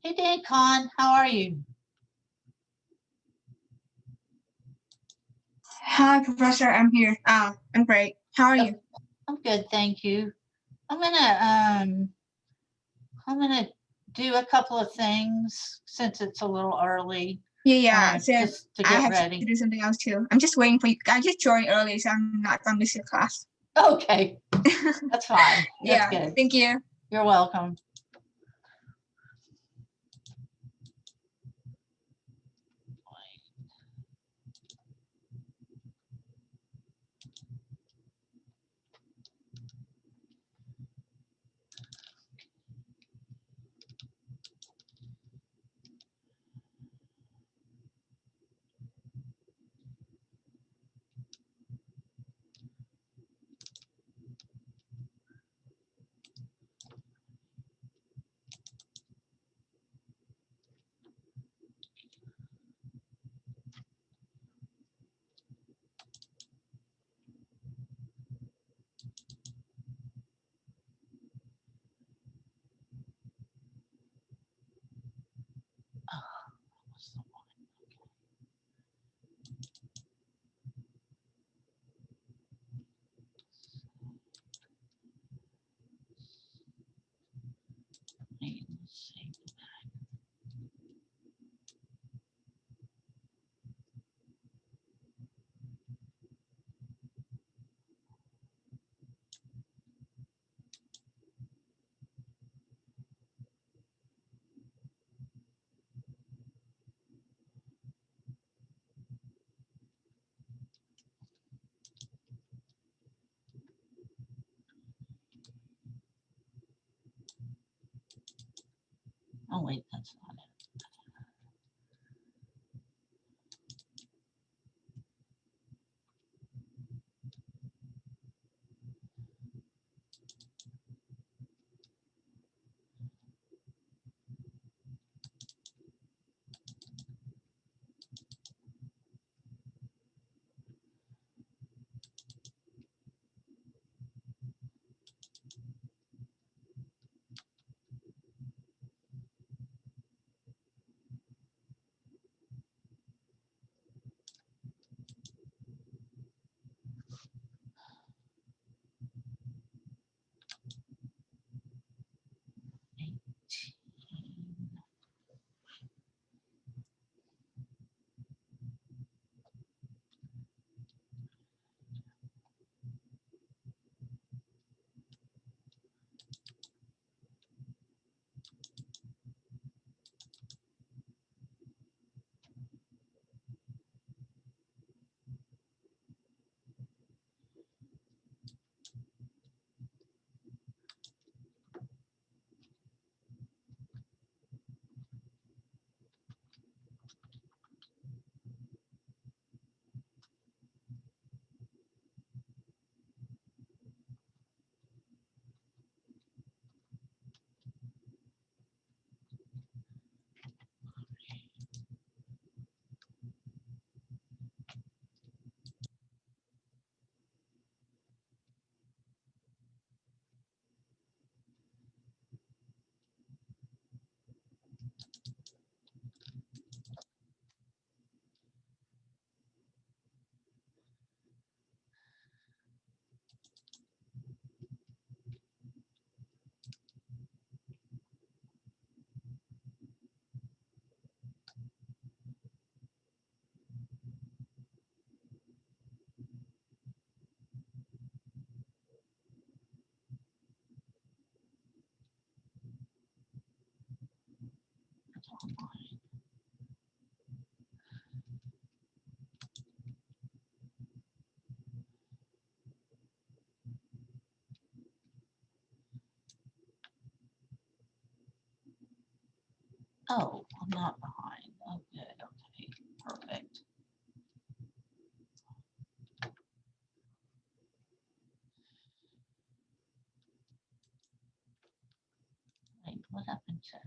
Hey, Dan Con, how are you? Hi, Professor. I'm here. I'm great. How are you? I'm good, thank you. I'm gonna do a couple of things since it's a little early. Yeah. So Just to I get have ready. to do something else too. I'm just waiting for you. I just joined early, so I'm not gonna miss your class. Okay, that's fine. That's Yeah. good. Thank you. You're welcome. Let's see. Oh wait, that's not it. That's online. Oh, I'm not behind. Oh, good. Okay, perfect. Wait, what happened to?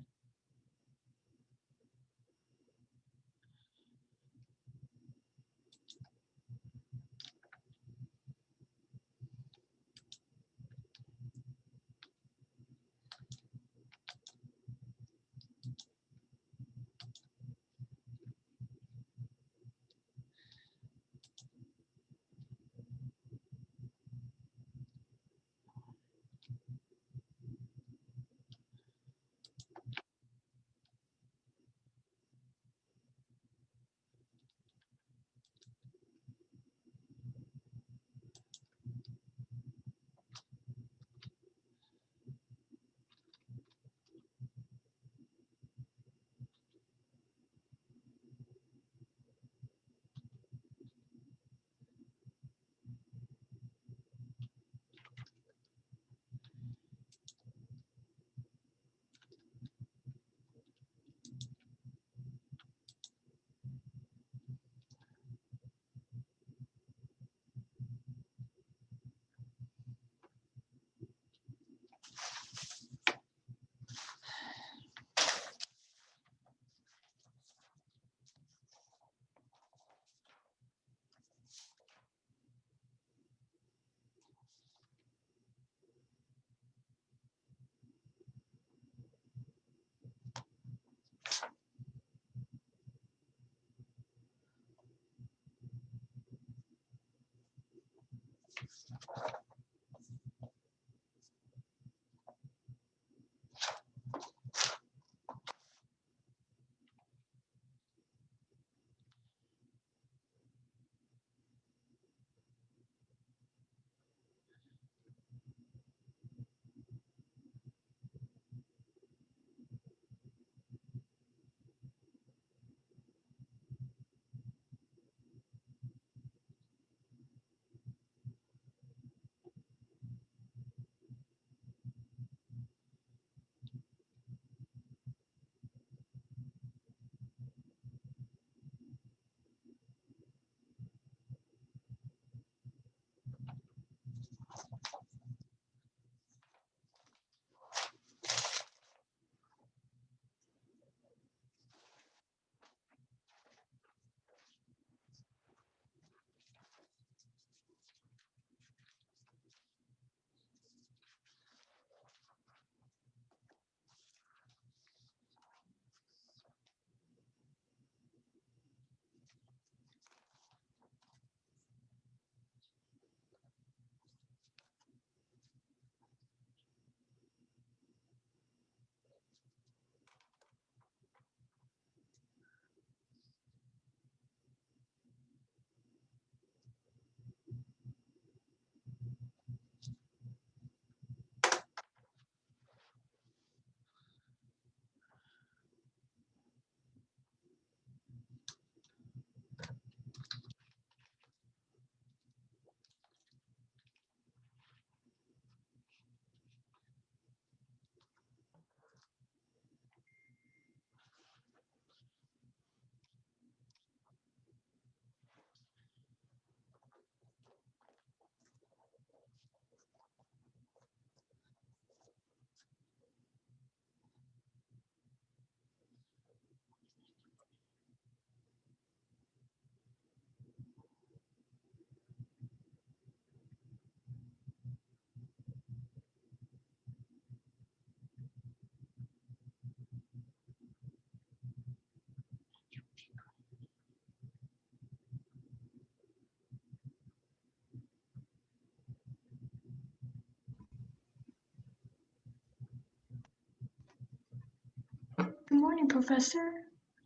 Good morning, Professor.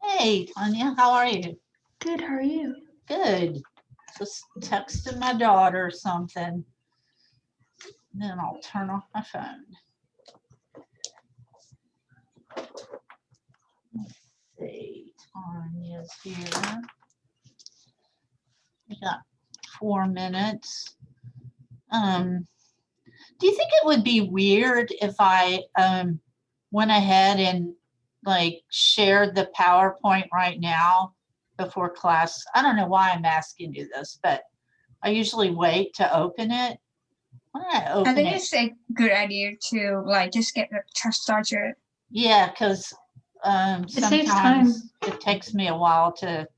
Hey, Tanya, how are you? Good, how are you? Good. Just texted my daughter something. Then I'll turn off my phone. Let's see, Tanya's here. We got 4 minutes. Do you think it would be weird if I went ahead and like shared the PowerPoint right now before class? I don't know why I'm asking you this, but I usually wait to open it. Why don't I open I think it? it's a good idea to like just get the started. Yeah, because saves sometimes it takes me a while to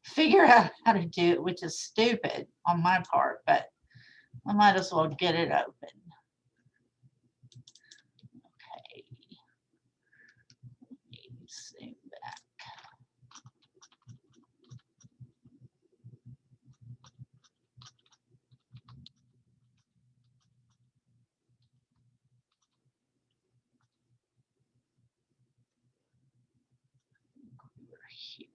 figure out how to do it, which is stupid on my part, but I might as well get it open. Okay. Zoom back. We're here.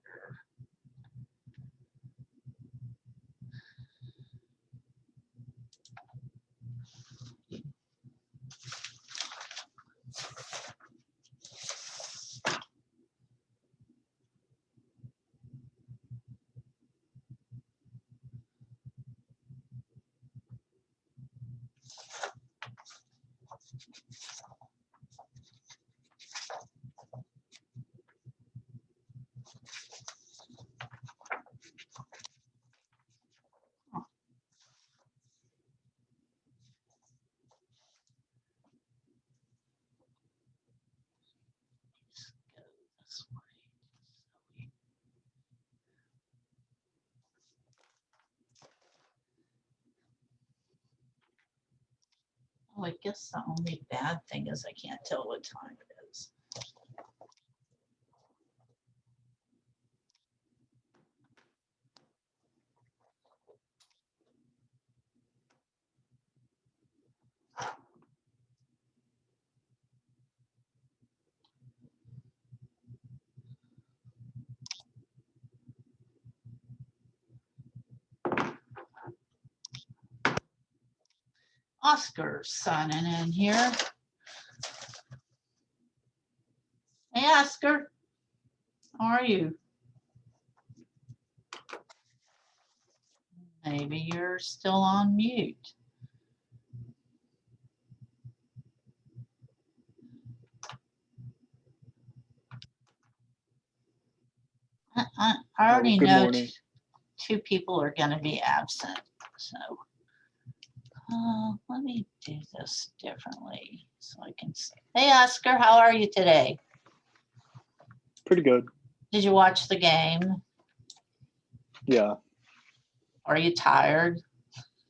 Let's go this way. Oh, I guess the only bad thing is I can't tell what time it is. Oscar's signing in here. Hey, Oscar, how are you? Maybe you're still on mute. I already Good know morning. two people are going to be absent. So let me do this differently so I can see. Hey, Oscar, how are you today? Pretty good. Did you watch the game? Yeah. Are you tired?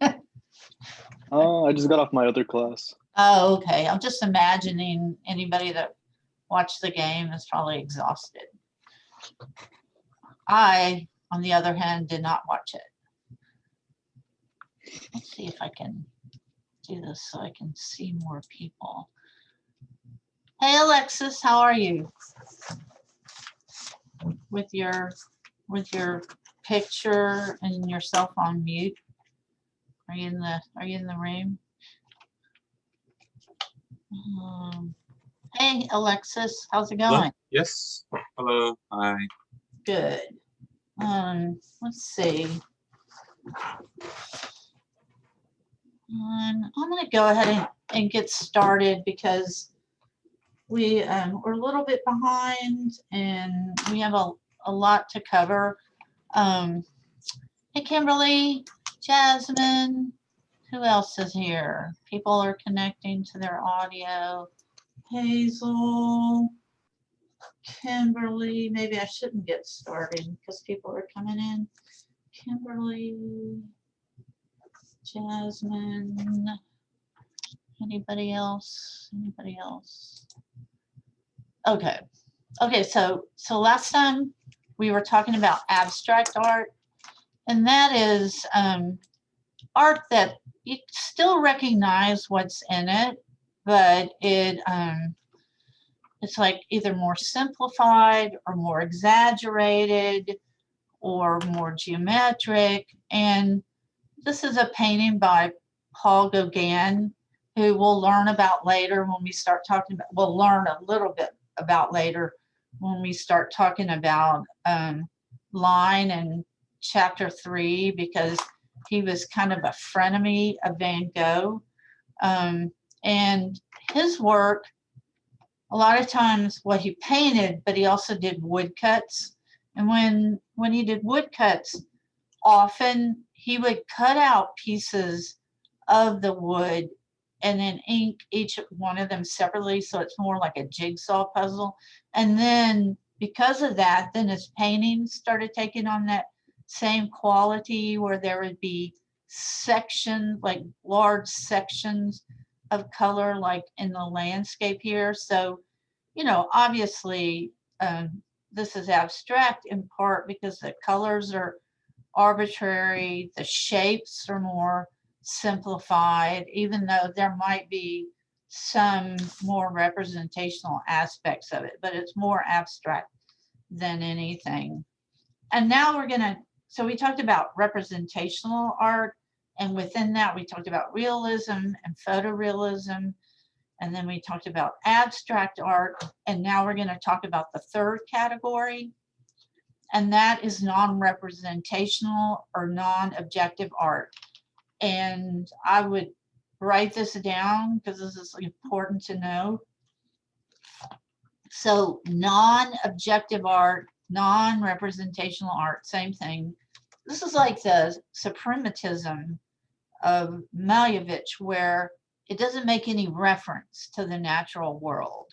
I just got off my other class. Oh, okay. I'm just imagining anybody that watched the game is probably exhausted. I, on the other hand, did not watch it. Let's see if I can do this so I can see more people. Hey, Alexis, how are you? With your picture and yourself on mute. Are you in the room? Hey, Alexis, how's it Hello? going? Yes. Hello. Hi. Good. Let's see. I'm going to go ahead and get started because we're a little bit behind and we have a lot to cover. Hey, Kimberly, Jasmine, who else is here? People are connecting to their audio. Hazel, Kimberly, maybe I shouldn't get started because people are coming in. Kimberly, Jasmine, anybody else? Anybody else? Okay. Okay, so last time we were talking about abstract art, and that is art that you still recognize what's in it, but it's like either more simplified or more exaggerated or more geometric. And this is a painting by Paul Gauguin, who we'll learn about later when we start talking about, we'll learn a little bit about later when we start talking about line in chapter 3, because he was kind of a frenemy of Van Gogh. And his work, a lot of times what he painted, but he also did woodcuts. And when he did woodcuts, often he would cut out pieces of the wood and then ink each one of them separately, so it's more like a jigsaw puzzle. And then because of that, then his paintings started taking on that same quality where there would be sections, like large sections of color, like in the landscape here. So, you know, obviously this is abstract in part because the colors are arbitrary, the shapes are more simplified, even though there might be some more representational aspects of it, but it's more abstract than anything. And now we're gonna, so we talked about representational art, and within that we talked about realism and photorealism, and then we talked about abstract art, and now we're gonna talk about the third category, and that is non-representational or non-objective art. And I would write this down because this is important to know. So non-objective art, non-representational art, same thing. This is like the suprematism of Malevich, where it doesn't make any reference to the natural world.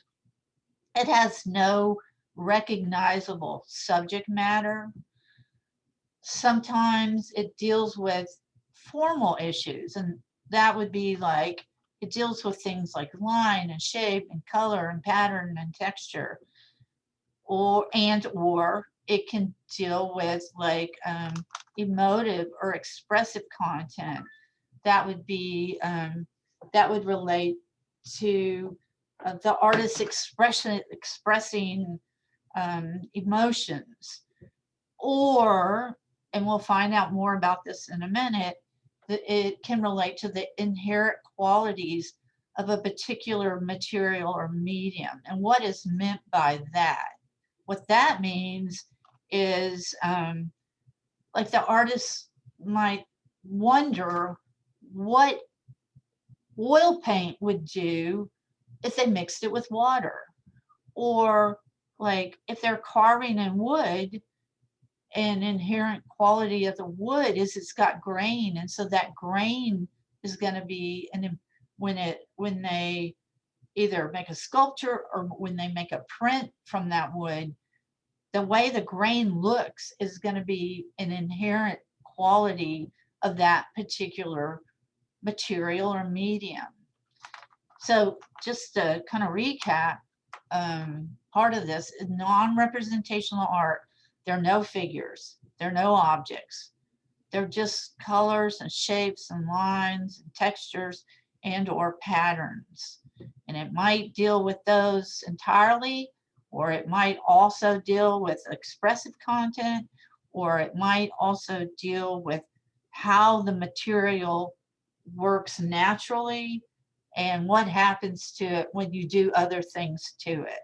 It has no recognizable subject matter. Sometimes it deals with formal issues, and that would be like it deals with things like line and shape and color and pattern and texture, or it can deal with like emotive or expressive content. That would be that would relate to the artist's expressing emotions. Or, and we'll find out more about this in a minute, it can relate to the inherent qualities of a particular material or medium. And what is meant by that? What that means is like the artist might wonder what oil paint would do if they mixed it with water, or like if they're carving in wood, an inherent quality of the wood is it's got grain, and so that grain is going to be, and when they either make a sculpture or when they make a print from that wood, the way the grain looks is going to be an inherent quality of that particular material or medium. So just to kind of recap, part of this is non-representational art. There are no figures, there are no objects. They're just colors and shapes and lines and textures and or patterns. And it might deal with those entirely, or it might also deal with expressive content, or it might also deal with how the material works naturally and what happens to it when you do other things to it.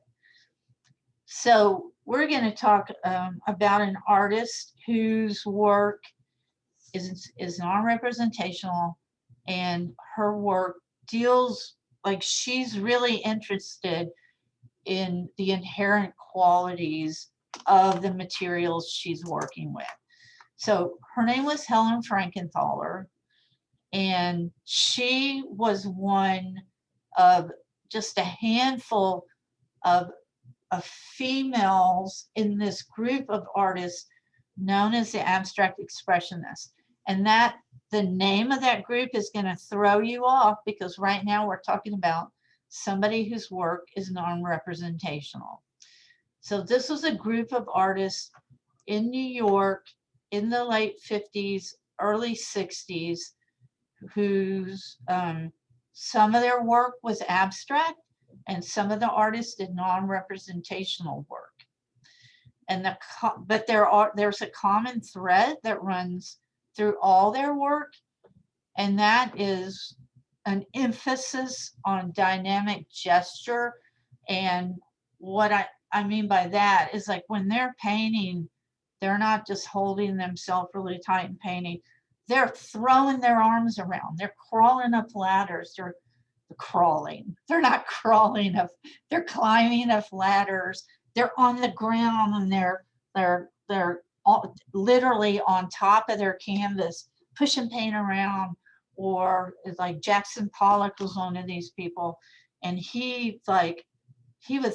So we're going to talk about an artist whose work is non-representational, and her work deals, like, she's really interested in the inherent qualities of the materials she's working with. So her name was Helen Frankenthaler, and she was one of just a handful of females in this group of artists known as the abstract expressionists. And that the name of that group is going to throw you off, because right now we're talking about somebody whose work is non-representational. So this was a group of artists in New York in the late 50s, early 60s, whose some of their work was abstract and some of the artists did non-representational work. And but there's a common thread that runs through all their work, and that is an emphasis on dynamic gesture. And what I mean by that is, like, when they're painting, they're not just holding themselves really tight and painting. They're throwing their arms around. They're crawling up ladders. They're crawling. They're not crawling up. They're climbing up ladders. They're on the ground, and they're literally on top of their canvas, pushing paint around. Or it's like Jackson Pollock was one of these people, and he would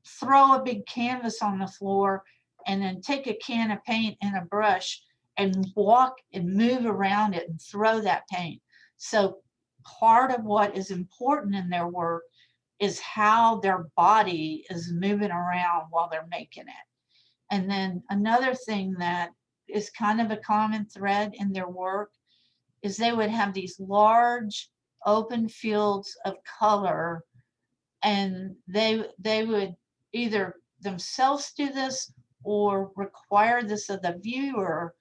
throw a big canvas on the floor and then take a can of paint and a brush and walk and move around it and throw that paint. So part of what is important in their work is how their body is moving around while they're making it. And then another thing that is kind of a common thread in their work is they would have these large open fields of color, and they would either themselves do this or require this of the viewer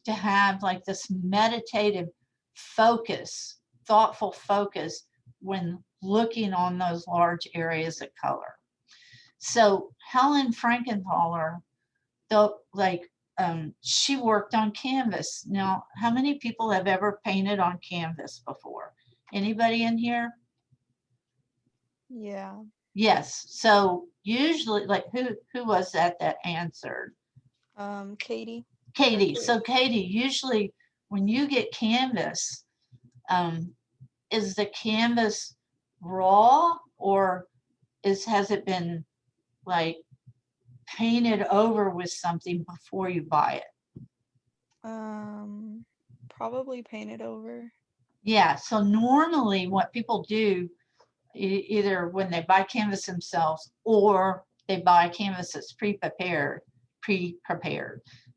to have like this meditative focus, thoughtful focus when looking on those large areas of color. So Helen Frankenthaler, she worked on canvas. Now, how many people have ever painted on canvas before? Anybody in here? Yeah. Yes. So usually, like, who was that answered? Katie. Katie. So Katie, usually when you get canvas, is the canvas raw, or has it been like painted over with something before you buy it? Probably painted over. Yeah. So normally what people do, either when they buy canvas themselves or they buy canvas that's pre-prepared.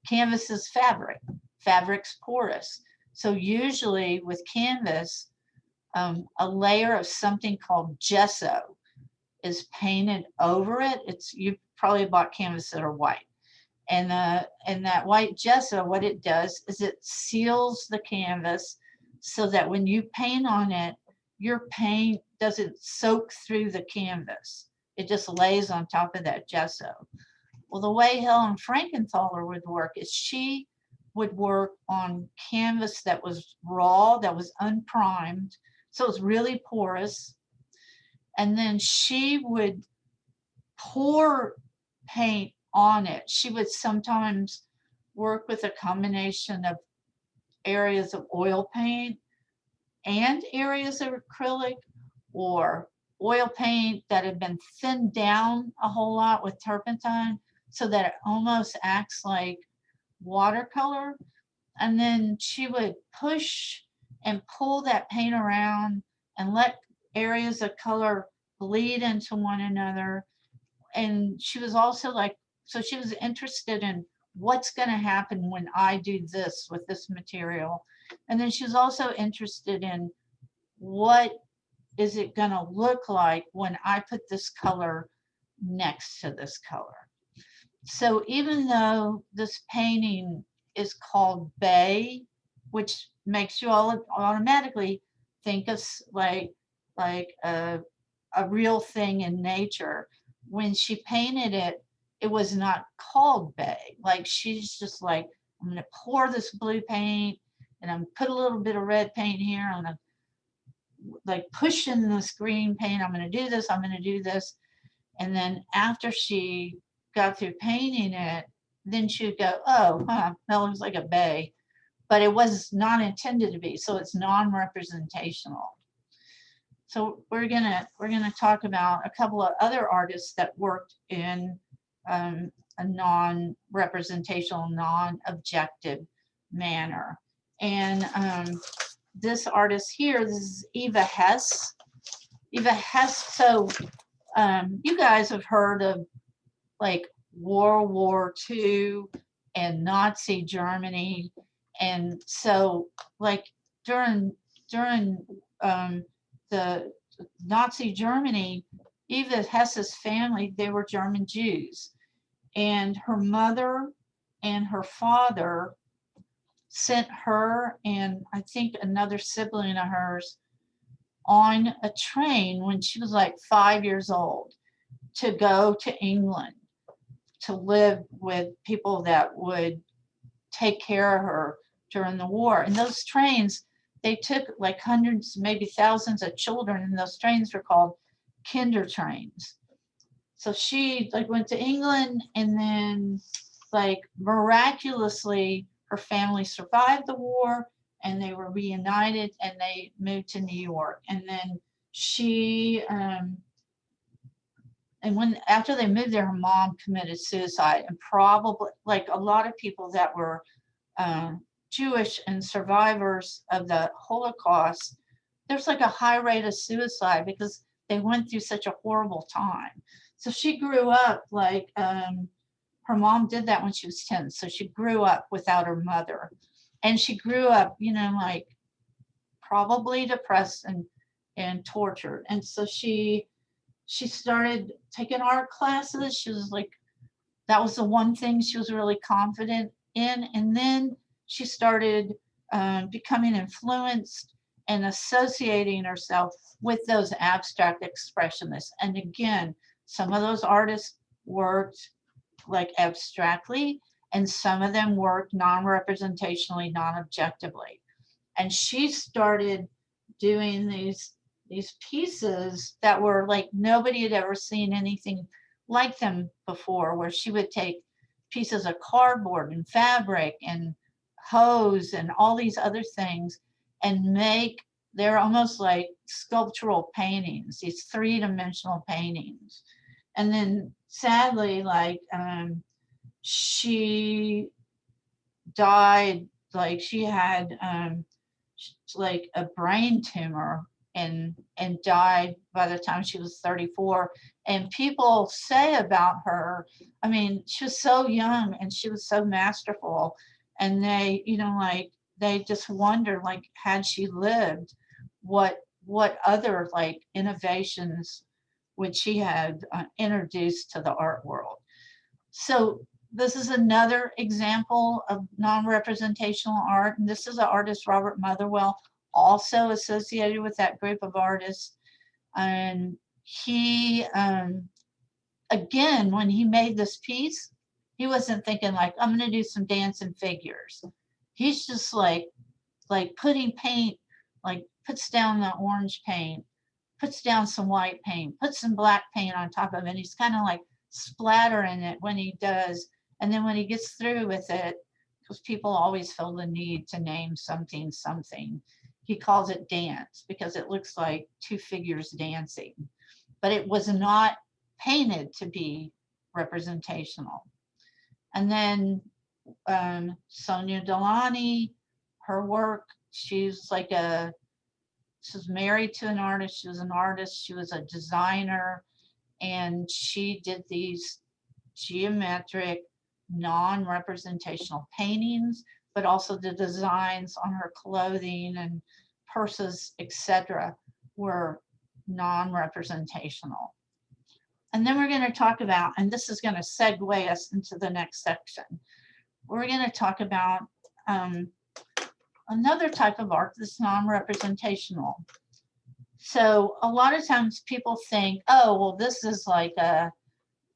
Canvas is fabric. Fabric's porous. So usually with canvas, a layer of something called gesso is painted over it. You probably bought canvas that are white. And that white gesso, what it does is it seals the canvas so that when you paint on it, your paint doesn't soak through the canvas. It just lays on top of that gesso. Well, the way Helen Frankenthaler would work is she would work on canvas that was raw, that was unprimed, so it was really porous. And then she would pour paint on it. She would sometimes work with a combination of areas of oil paint and areas of acrylic, or oil paint that had been thinned down a whole lot with turpentine so that it almost acts like watercolor. And then she would push and pull that paint around and let areas of color bleed into one another. And she was also like, so she was interested in what's going to happen when I do this with this material. And then she was also interested in what is it going to look like when I put this color next to this color. So even though this painting is called Bay, which makes you all automatically think of like a real thing in nature, when she painted it, it was not called Bay. Like she's just like, I'm gonna pour this blue paint and I'm put a little bit of red paint here. I'm gonna like push in this green paint. I'm gonna do this, I'm gonna do this. And then after she got through painting it, then she'd go, oh, that looks like a bay. But it was not intended to be, so it's non-representational. So we're gonna talk about a couple of other artists that worked in a non-representational, non-objective manner. And this artist here, this is Eva Hesse. Eva Hesse, so you guys have heard of like World War II and Nazi Germany. And so like during the Nazi Germany, Eva Hesse's family, they were German Jews. And her mother and her father sent her and I think another sibling of hers on a train when she was like 5 years old to go to England to live with people that would take care of her during the war. And those trains, they took like hundreds, maybe thousands of children, and those trains were called kinder trains. So she like went to England, and then like miraculously her family survived the war and they were reunited and they moved to New York. And then she and when after they moved there, her mom committed suicide. And probably like a lot of people that were Jewish and survivors of the Holocaust, there's like a high rate of suicide because they went through such a horrible time. So she grew up like her mom did that when she was 10. So she grew up without her mother. And she grew up, you know, like probably depressed and tortured. And so she started taking art classes. She was like, that was the one thing she was really confident in. And then she started becoming influenced and associating herself with those abstract expressionists. And again, some of those artists worked like abstractly, and some of them worked non-representationally, non-objectively. And she started doing these pieces that were like nobody had ever seen anything like them before, where she would take pieces of cardboard and fabric and hose and all these other things and make, they're almost like sculptural paintings, these three-dimensional paintings. And then sadly, like she died, like she had like a brain tumor and died by the time she was 34. And people say about her, I mean, she was so young and she was so masterful. And they, you know, like they just wonder, like, had she lived, what other like innovations would she have introduced to the art world. So this is another example of non-representational art. And this is the artist Robert Motherwell. also associated with that group of artists. And he, again, when he made this piece, he wasn't thinking like, I'm going to do some dancing figures. He's just like putting paint, like puts down the orange paint, puts down some white paint, puts some black paint on top of it. And he's kind of like splattering it when he does. And then when he gets through with it, because people always feel the need to name something, he calls it dance because it looks like two figures dancing. But it was not painted to be representational. And then Sonia Delany, her work, she's married to an artist. She was an artist. She was a designer. And she did these geometric, non-representational paintings, but also the designs on her clothing and purses, etc., were non-representational. And then we're going to talk about, and this is going to segue us into the next section, we're going to talk about another type of art that's non-representational. So a lot of times people think, oh, well, this is like a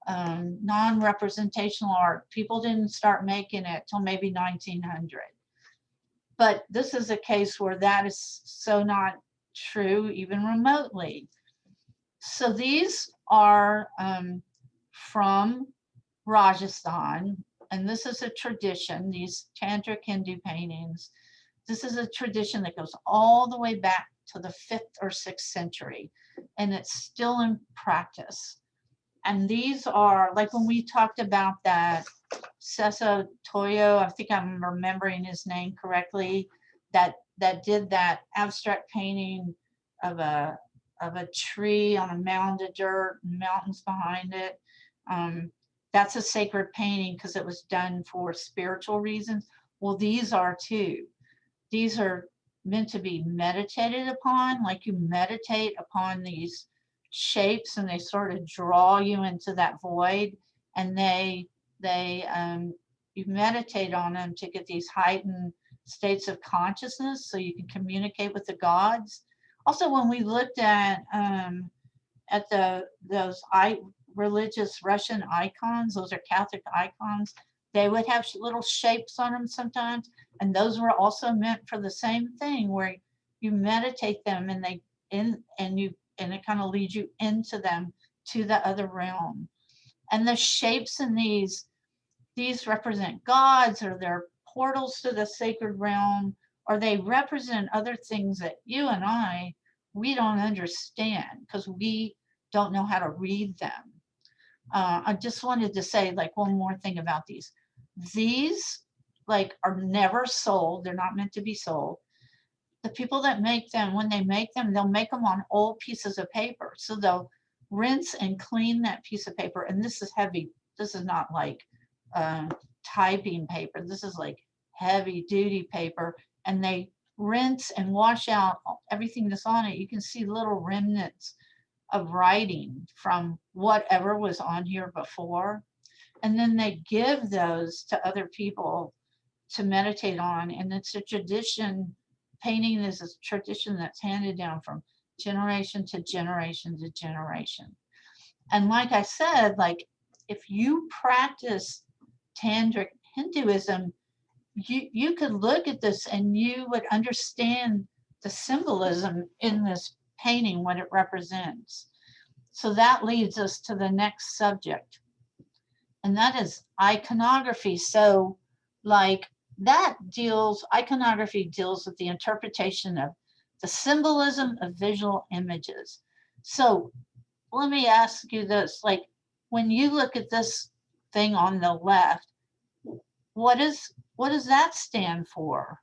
non-representational art. People didn't start making it till maybe 1900. But this is a case where that is so not true, even remotely. So these are from Rajasthan, and this is a tradition, these Tantric Hindu paintings. This is a tradition that goes all the way back to the 5th or 6th century, and it's still in practice. And these are, like when we talked about that Sessa Toyo, I think I'm remembering his name correctly, that did that abstract painting of a tree on a mound of dirt and mountains behind it. That's a sacred painting because it was done for spiritual reasons. Well, these are too. These are meant to be meditated upon, like you meditate upon these shapes and they sort of draw you into that void, and you meditate on them to get these heightened states of consciousness so you can communicate with the gods. Also, when we looked at those religious Russian icons, those are Catholic icons, they would have little shapes on them sometimes, and those were also meant for the same thing, where you meditate them and it kind of leads you into them to the other realm. And the shapes in these represent gods, or they're portals to the sacred realm, or they represent other things that you and we don't understand because we don't know how to read them. I just wanted to say like one more thing about these. These like are never sold. They're not meant to be sold. The people that make them, when they make them, they'll make them on old pieces of paper. So they'll rinse and clean that piece of paper. And this is heavy. This is not like typing paper. This is like heavy duty paper. And they rinse and wash out everything that's on it. You can see little remnants of writing from whatever was on here before. And then they give those to other people to meditate on. And it's a tradition. Painting is a tradition that's handed down from generation to generation to generation. And like I said, like if you practice Tantric Hinduism, you could look at this and you would understand the symbolism in this painting, what it represents. So that leads us to the next subject, and that is iconography. So like iconography deals with the interpretation of the symbolism of visual images. So let me ask you this, like when you look at this thing on the left, what does that stand for?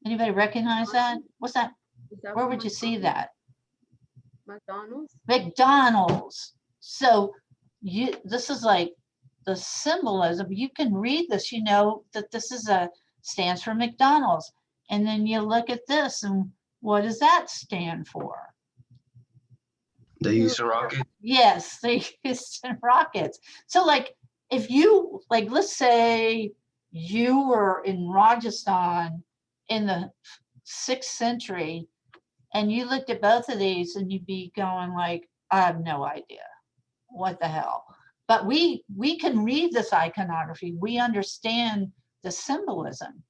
Anybody recognize that? What's that? Where would you see that? McDonald's. McDonald's. So this is like the symbolism. You can read this, you know that this is stands for McDonald's. And then you look at this and what does that stand for? The Houston Rockets. Yes, the Houston Rockets. So like if you, like let's say you were in Rajasthan in the 6th century, and you looked at both of these and you'd be going like, I have no idea. What the hell? But we can read this iconography. We understand the symbolism.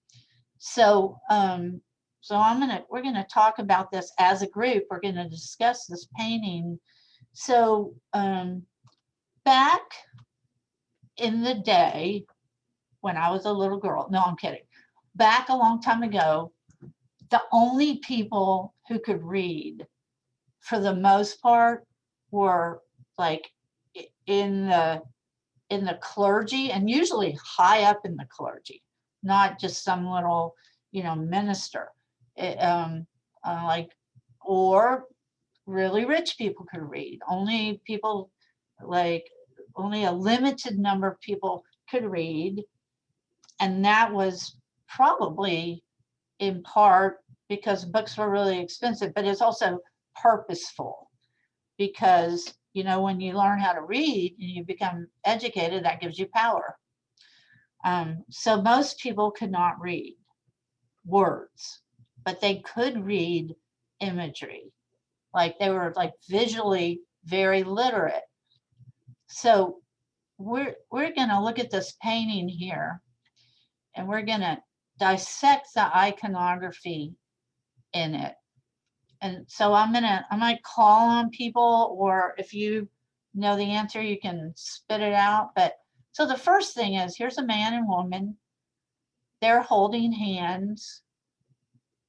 So we're gonna talk about this as a group. We're gonna discuss this painting. So back in the day when I was a little girl, no, I'm kidding. Back a long time ago, the only people who could read for the most part were like in the clergy, and usually high up in the clergy, not just some little, minister. Like, or really rich people could read. Only people, like, only a limited number of people could read. And that was probably in part because books were really expensive, but it's also purposeful because, when you learn how to read and you become educated, that gives you power. So most people could not read words, but they could read imagery. Like they were like visually very literate. So we're going to look at this painting here, and we're going to dissect the iconography in it. And so I might call on people, or if you know the answer, you can spit it out. But so the first thing is, here's a man and woman. They're holding hands.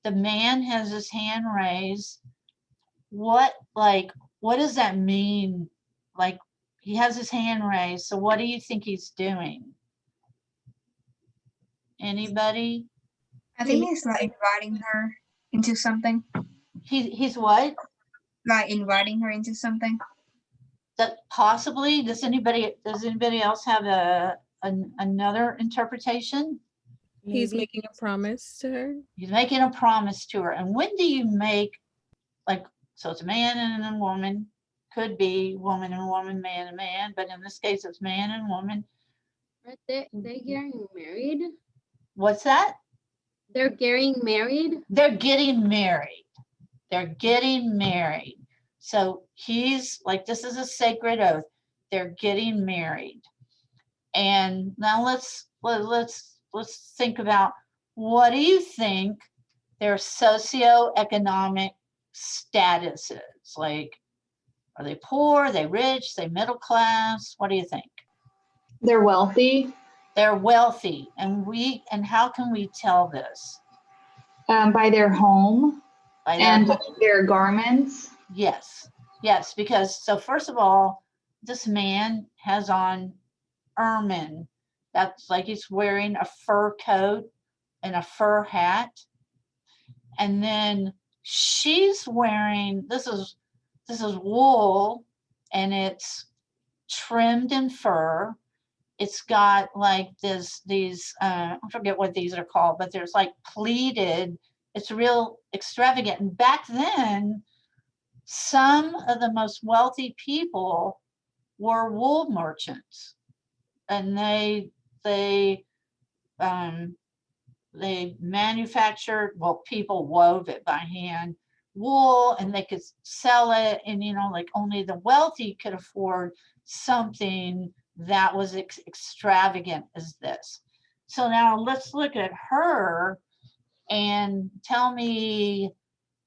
The man has his hand raised. What does that mean? Like, he has his hand raised. So what do you think he's doing? Anybody? I think he's like inviting her into something. He's what? Like inviting her into something. That possibly. Does anybody else have another interpretation? He's making a promise to her. He's making a promise to her. And when do you make, like, so it's a man and a woman, could be woman and woman, man and man, but in this case it's man and woman. Are they getting married? What's that? They're getting married? They're getting married. They're getting married. So he's like, this is a sacred oath. They're getting married. And now let's think about, what do you think their socioeconomic status is? Like, are they poor? Are they rich? Are they middle class? What do you think? They're wealthy. They're wealthy. And how can we tell this? By their home and their garments. Yes, because, so first of all, this man has on ermine. That's like he's wearing a fur coat and a fur hat. And then she's wearing, this is wool, and it's trimmed in fur. It's got like these I forget what these are called, but there's like pleated. It's real extravagant. And back then, some of the most wealthy people were wool merchants, and they manufactured, well, people wove it by hand, wool, and they could sell it. And, like only the wealthy could afford something that was extravagant as this. So now let's look at her and tell me,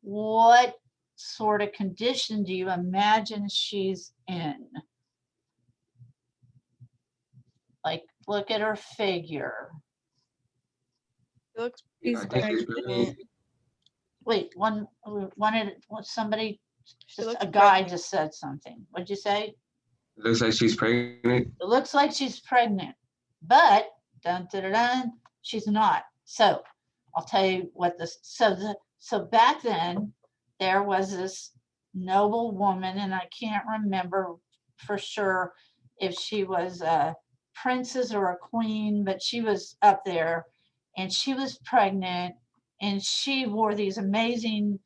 what sort of condition do you imagine she's in? Like, look at her figure. She looks Yeah, I think she's pregnant. Wait, somebody, She looks a guy pregnant. just said something. What'd you say? looks like she's pregnant. It looks like she's pregnant, but dun, dun, dun, dun, she's not. So I'll tell you what this, so back then there was this noble woman, and I can't remember for sure if she was a princess or a queen, but she was up there, and she was pregnant, and she wore these amazing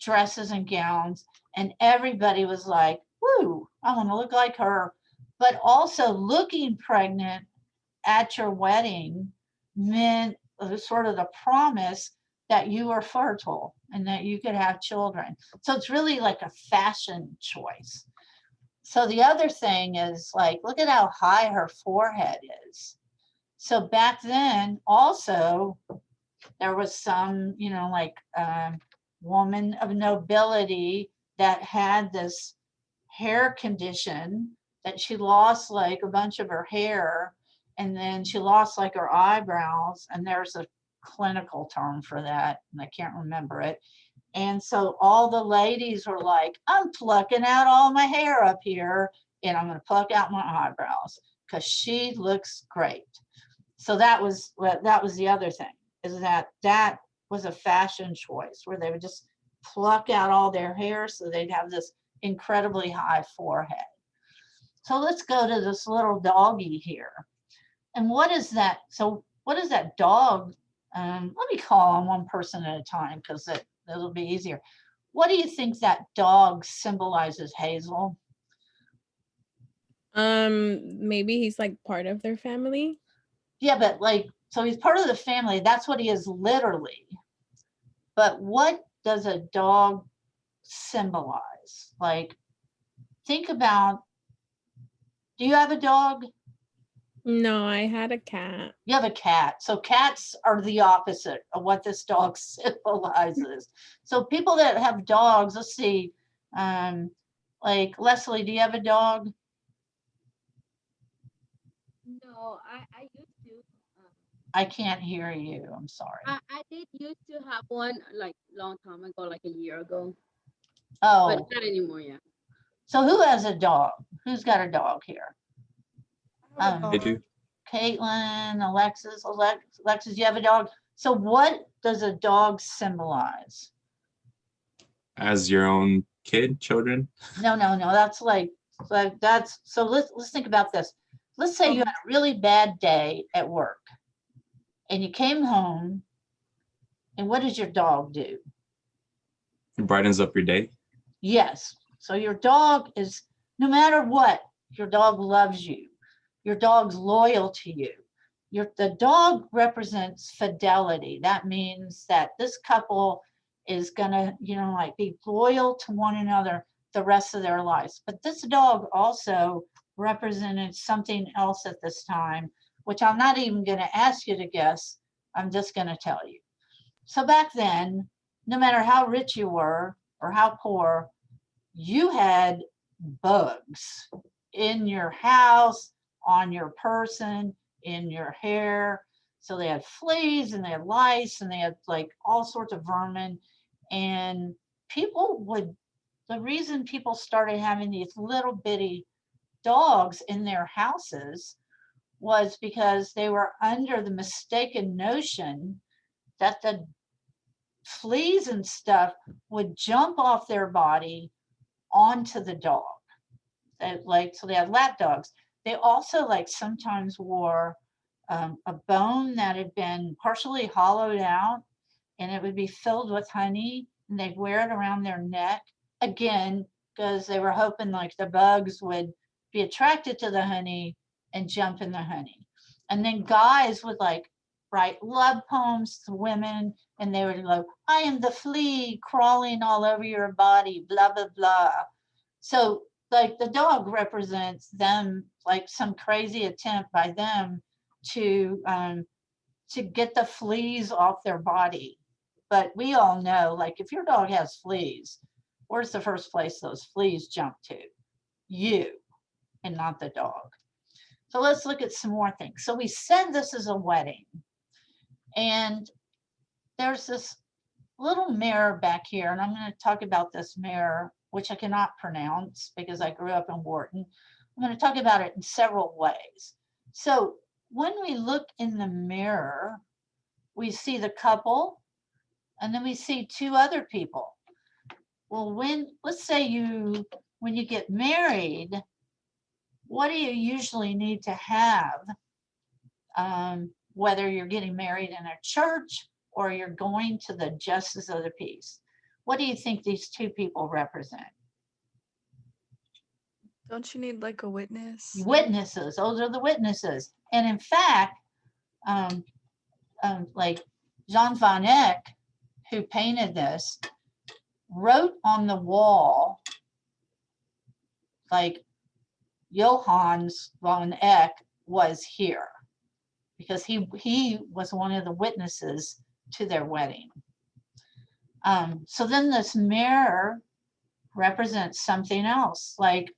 dresses and gowns, and everybody was like, woo, I want to look like her. But also, looking pregnant at your wedding meant sort of the promise that you were fertile and that you could have children. So it's really like a fashion choice. So the other thing is like, look at how high her forehead is. So back then also, there was some, you know, like woman of nobility that had this hair condition that she lost like a bunch of her hair, and then she lost like her eyebrows, and there's a clinical term for that, and I can't remember it. And so all the ladies were like, I'm plucking out all my hair up here, and I'm going to pluck out my eyebrows because she looks great. So that was the other thing, is that was a fashion choice where they would just pluck out all their hair so they'd have this incredibly high forehead. So let's go to this little doggy here. And what is that? So what is that dog? Let me call on one person at a time because it'll be easier. What do you think that dog symbolizes, Hazel? Maybe he's like part of their family. Yeah, but like, so he's part of the family. That's what he is literally. But what does a dog symbolize? Like, think about, do you have a dog? No, I had a cat. You have a cat. So cats are the opposite of what this dog symbolizes. So people that have dogs, let's see, like Leslie, do you have a dog? No, I used to. I can't hear you. I'm sorry. I did used to have one like long time ago, like a year ago, Oh, but not anymore. Yeah. so who has a dog? Who's got a dog here? I do. Caitlin, Alexis, Alexis, you have a dog. So what does a dog symbolize? As your own kid, children. No, that's like that's, so let's think about this. Let's say you had a really bad day at work and you came home, and what does your dog do? It brightens up your day. Yes. So your dog is, no matter what, your dog loves you. Your dog's loyal to you. The dog represents fidelity. That means that this couple is gonna, you know, like be loyal to one another the rest of their lives. But this dog also represented something else at this time, which I'm not even gonna ask you to guess. I'm just gonna tell you. So back then, no matter how rich you were or how poor, you had bugs in your house, on your person, in your hair. So they had fleas and they had lice and they had like all sorts of vermin. And the reason people started having these little bitty dogs in their houses was because they were under the mistaken notion that the fleas and stuff would jump off their body onto the dog. So they had lap dogs. They also like sometimes wore a bone that had been partially hollowed out, and it would be filled with honey, and they'd wear it around their neck, again, because they were hoping like the bugs would be attracted to the honey and jump in the honey. And then guys would like write love poems to women, and they would go, I am the flea crawling all over your body, blah, blah, blah. So like the dog represents them, like some crazy attempt by them to get the fleas off their body. But we all know, like if your dog has fleas, where's the first place those fleas jump to? You, and not the dog. So let's look at some more things. So we said this is a wedding, and there's this little mirror back here, and I'm going to talk about this mirror, which I cannot pronounce because I grew up in Wharton. I'm going to talk about it in several ways. So when we look in the mirror, we see the couple, and then we see two other people. Well, let's say when you get married, what do you usually need to have? Whether you're getting married in a church or you're going to the justice of the peace. What do you think these two people represent? Don't you need like a witness? Witnesses. Those are the witnesses. And in fact, like Jean Van Eyck who painted this, wrote on the wall, like Johannes von Eck was here, because he was one of the witnesses to their wedding. So then this mirror represents something else. Like,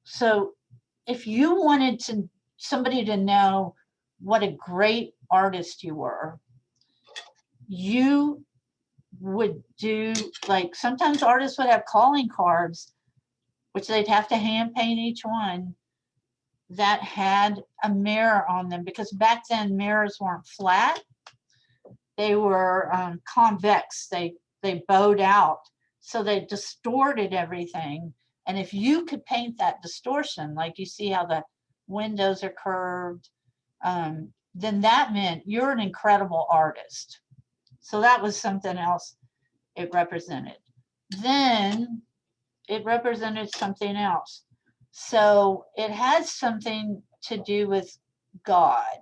so if you wanted somebody to know what a great artist you were, you would do, like, sometimes artists would have calling cards, which they'd have to hand paint each one, that had a mirror on them, because back then mirrors weren't flat. They were convex. They bowed out, so they distorted everything. And if you could paint that distortion, like you see how the windows are curved, then that meant you're an incredible artist. So that was something else it represented. Then it represented something else. So it has something to do with God.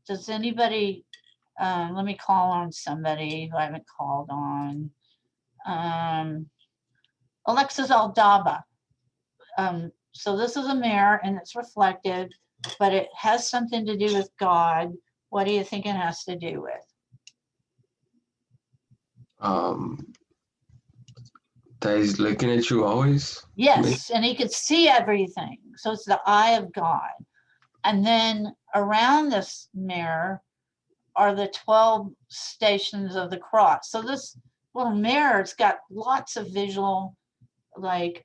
Does anybody, let me call on somebody who I haven't called on. Alexis Aldaba. So this is a mirror and it's reflective, but it has something to do with God. What do you think it has to do with? That he's looking at you always. Yes, and he could see everything. So it's the eye of God. And then around this mirror are the 12 stations of the cross. So this little mirror, it's got lots of visual, like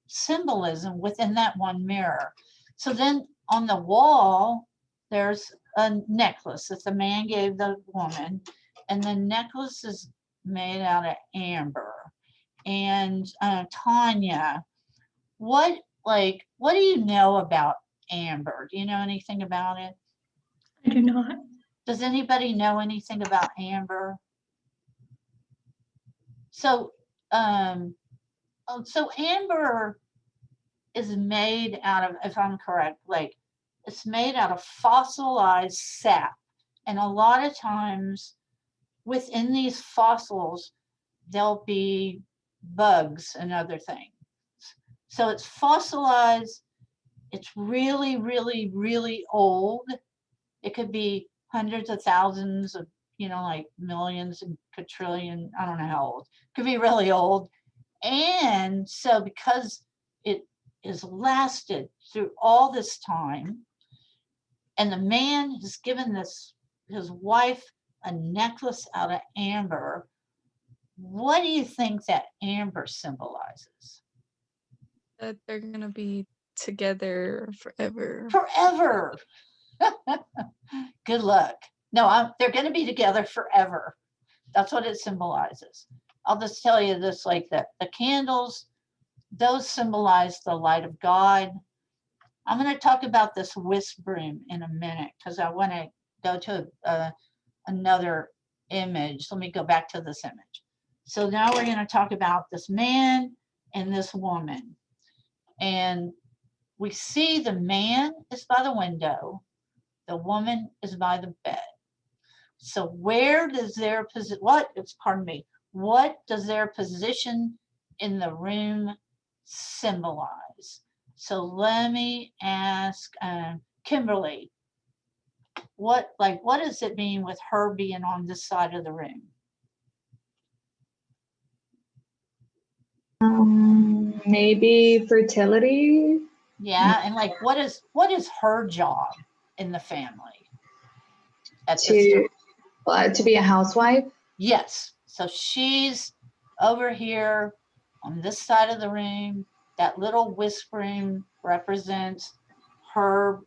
symbolism within that one mirror. So then on the wall, there's a necklace that the man gave the woman, and the necklace is made out of amber. And Tanya, what do you know about amber? Do you know anything about it? I do not. Does anybody know anything about amber? So, so amber is made out of, if I'm correct, like it's made out of fossilized sap. And a lot of times within these fossils, there'll be bugs and other things. So it's fossilized. It's really, really, really old. It could be hundreds of thousands of, like millions and quadrillion, I don't know how old. It could be really old. And so because it is lasted through all this time, and the man has given his wife a necklace out of amber, what do you think that amber symbolizes? That they're gonna be together forever. Forever. Good luck. No, they're going to be together forever. That's what it symbolizes. I'll just tell you this, like the candles, those symbolize the light of God. I'm going to talk about this whisk broom in a minute because I want to go to another image. Let me go back to this image. So now we're going to talk about this man and this woman. And we see the man is by the window. The woman is by the bed. So where does their position, what does their position in the room symbolize? So let me ask Kimberly, what does it mean with her being on this side of the room? Maybe fertility. Yeah, and like what is her job in the family? To be a housewife. Yes. So she's over here on this side of the room. That little whisk broom represents her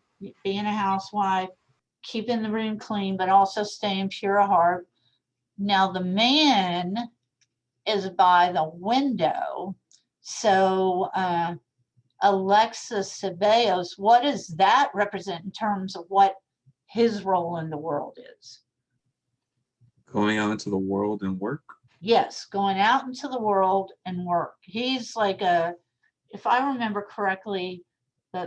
being a housewife, keeping the room clean, but also staying pure of heart. Now the man is by the window. So Alexis Ceballos, what does that represent in terms of what his role in the world is? Going out into the world and work? Yes, going out into the world and work. He's like if I remember correctly,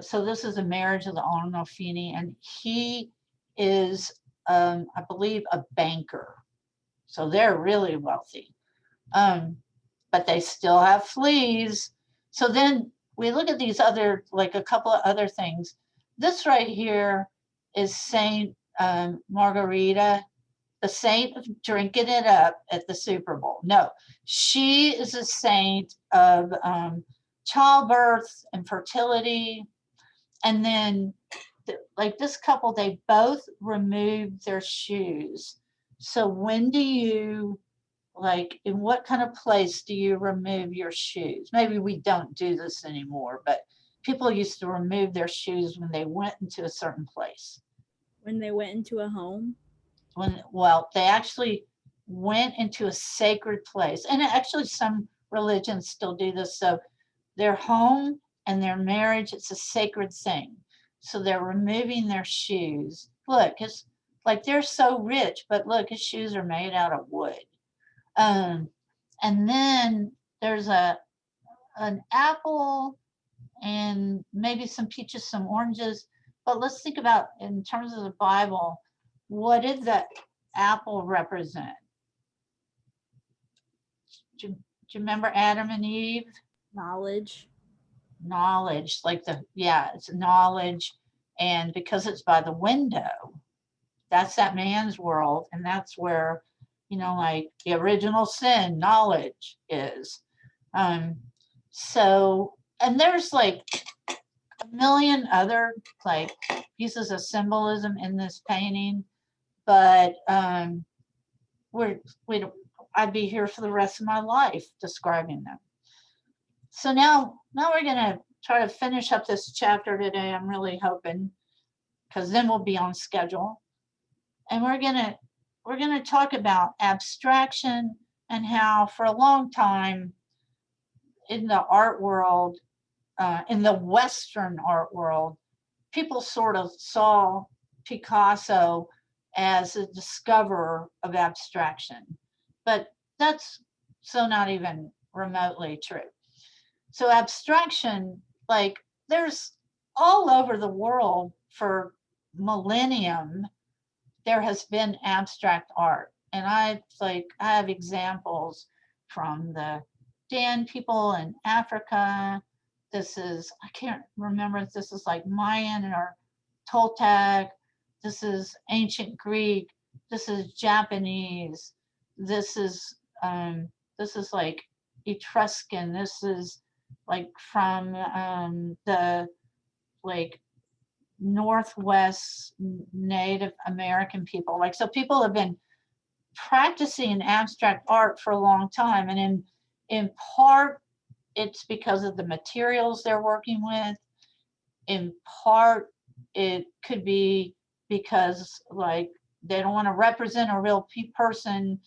so this is a marriage of the Arnolfini, and he is, I believe, a banker. So they're really wealthy. But they still have fleas. So then we look at these other, like a couple of other things. This right here is Saint Margarita, the saint of drinking it up at the Super Bowl. No, she is a saint of childbirth and fertility. And then like this couple, they both removed their shoes. So when do you, like, in what kind of place do you remove your shoes? Maybe we don't do this anymore, but people used to remove their shoes when they went into a certain place. When they went into a home? Well, they actually went into a sacred place. And actually some religions still do this. So their home and their marriage, it's a sacred thing. So they're removing their shoes. Look, it's like they're so rich, but look, his shoes are made out of wood. And then there's an apple and maybe some peaches, some oranges. But let's think about, in terms of the Bible, what did the apple represent? Do you remember Adam and Eve? Knowledge. Knowledge, like it's knowledge. And because it's by the window, that's that man's world. And that's where, like the original sin, knowledge is. So, and there's like a million other like pieces of symbolism in this painting, but I'd be here for the rest of my life describing them. So now we're gonna try to finish up this chapter today. I'm really hoping, because then we'll be on schedule. And we're gonna talk about abstraction and how for a long time in the art world, in the Western art world, people sort of saw Picasso as a discoverer of abstraction. But that's so not even remotely true. So abstraction, like there's all over the world for millennium, there has been abstract art. And I have examples from the Dan people in Africa. This is, I can't remember if this is like Mayan or Toltec. This is ancient Greek. This is Japanese. This is like Etruscan. This is like from the like Northwest Native American people. Like, so people have been practicing abstract art for a long time. And in part, it's because of the materials they're working with. In part, it could be because like they don't want to represent a real person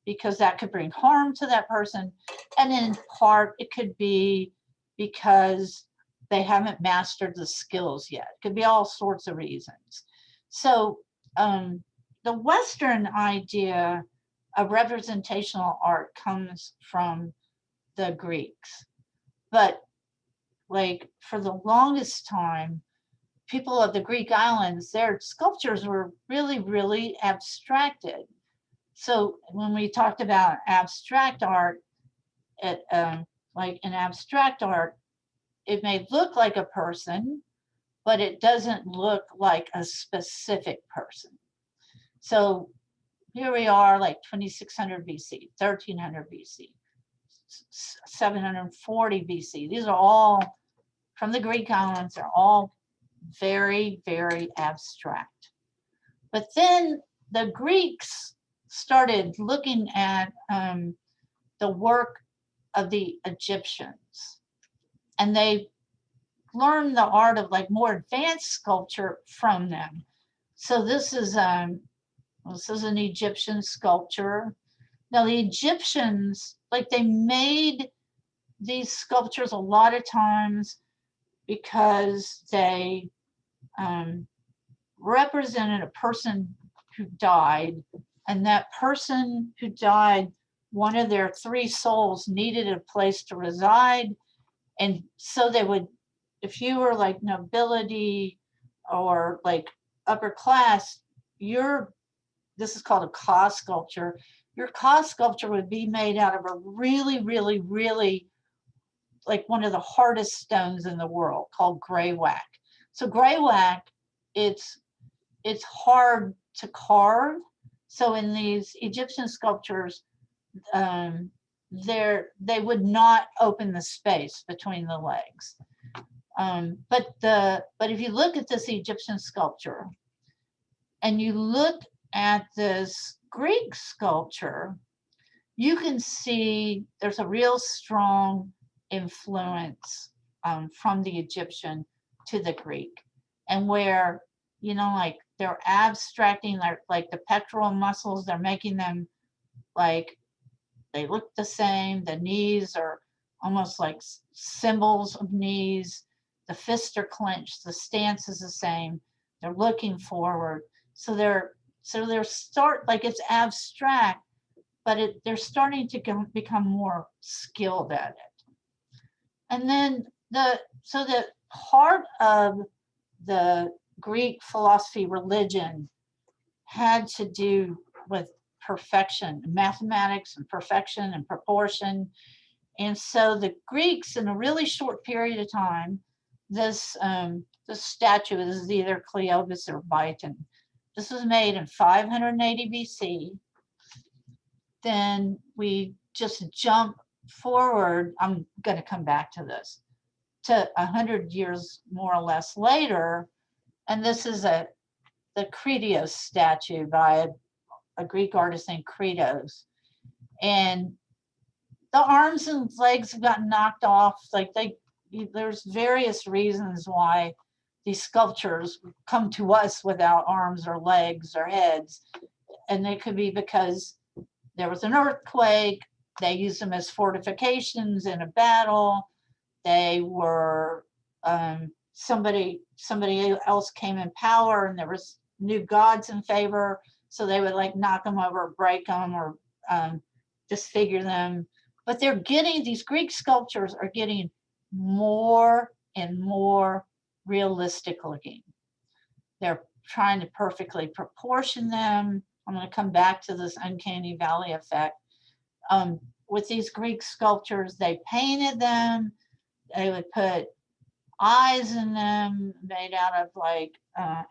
because that could bring harm to that person. And in part, it could be because they haven't mastered the skills yet. It could be all sorts of reasons. So the Western idea of representational art comes from the Greeks. But like for the longest time, people of the Greek islands, their sculptures were really, really abstracted. So when we talked about abstract art, like in abstract art, it may look like a person, but it doesn't look like a specific person. So here we are, like 2600 BC, 1300 BC, 740 BC. These are all from the Greek islands. They're all very, very abstract. But then the Greeks started looking at the work of the Egyptians, and they learned the art of like more advanced sculpture from them. So this is an Egyptian sculpture. Now the Egyptians, like they made these sculptures a lot of times because they represented a person who died, and that person who died, one of their three souls needed a place to reside. And so they would, if you were like nobility or like upper class, this is called a Ka sculpture. your Ka sculpture would be made out of a really, really, really, like one of the hardest stones in the world called gray whack. So gray whack, it's hard to carve. So in these Egyptian sculptures, they would not open the space between the legs. But if you look at this Egyptian sculpture and you look at this Greek sculpture, you can see there's a real strong influence from the Egyptian to the Greek, and where, you know, like they're abstracting like the pectoral muscles, they're making them like they look the same. The knees are almost like symbols of knees. The fists are clenched. The stance is the same. They're looking forward. So they're like it's abstract, but they're starting to become more skilled at it. And then the part of the Greek philosophy religion had to do with perfection, mathematics and perfection and proportion. And so the Greeks, in a really short period of time, this statue is either Cleobis or Biton. This was made in 580 BC. Then we just jump forward. I'm going to come back to this, to 100 years more or less later. And this is the Critias statue by a Greek artist named Kritos. And the arms and legs have gotten knocked off. Like there's various reasons why these sculptures come to us without arms or legs or heads. And it could be because there was an earthquake, they used them as fortifications in a battle, they were, somebody else came in power and there was new gods in favor, so they would like knock them over, break them, or disfigure them. But they're getting, these Greek sculptures are getting more and more realistic looking. They're trying to perfectly proportion them. I'm going to come back to this uncanny valley effect. With these Greek sculptures, they painted them. They would put eyes in them made out of like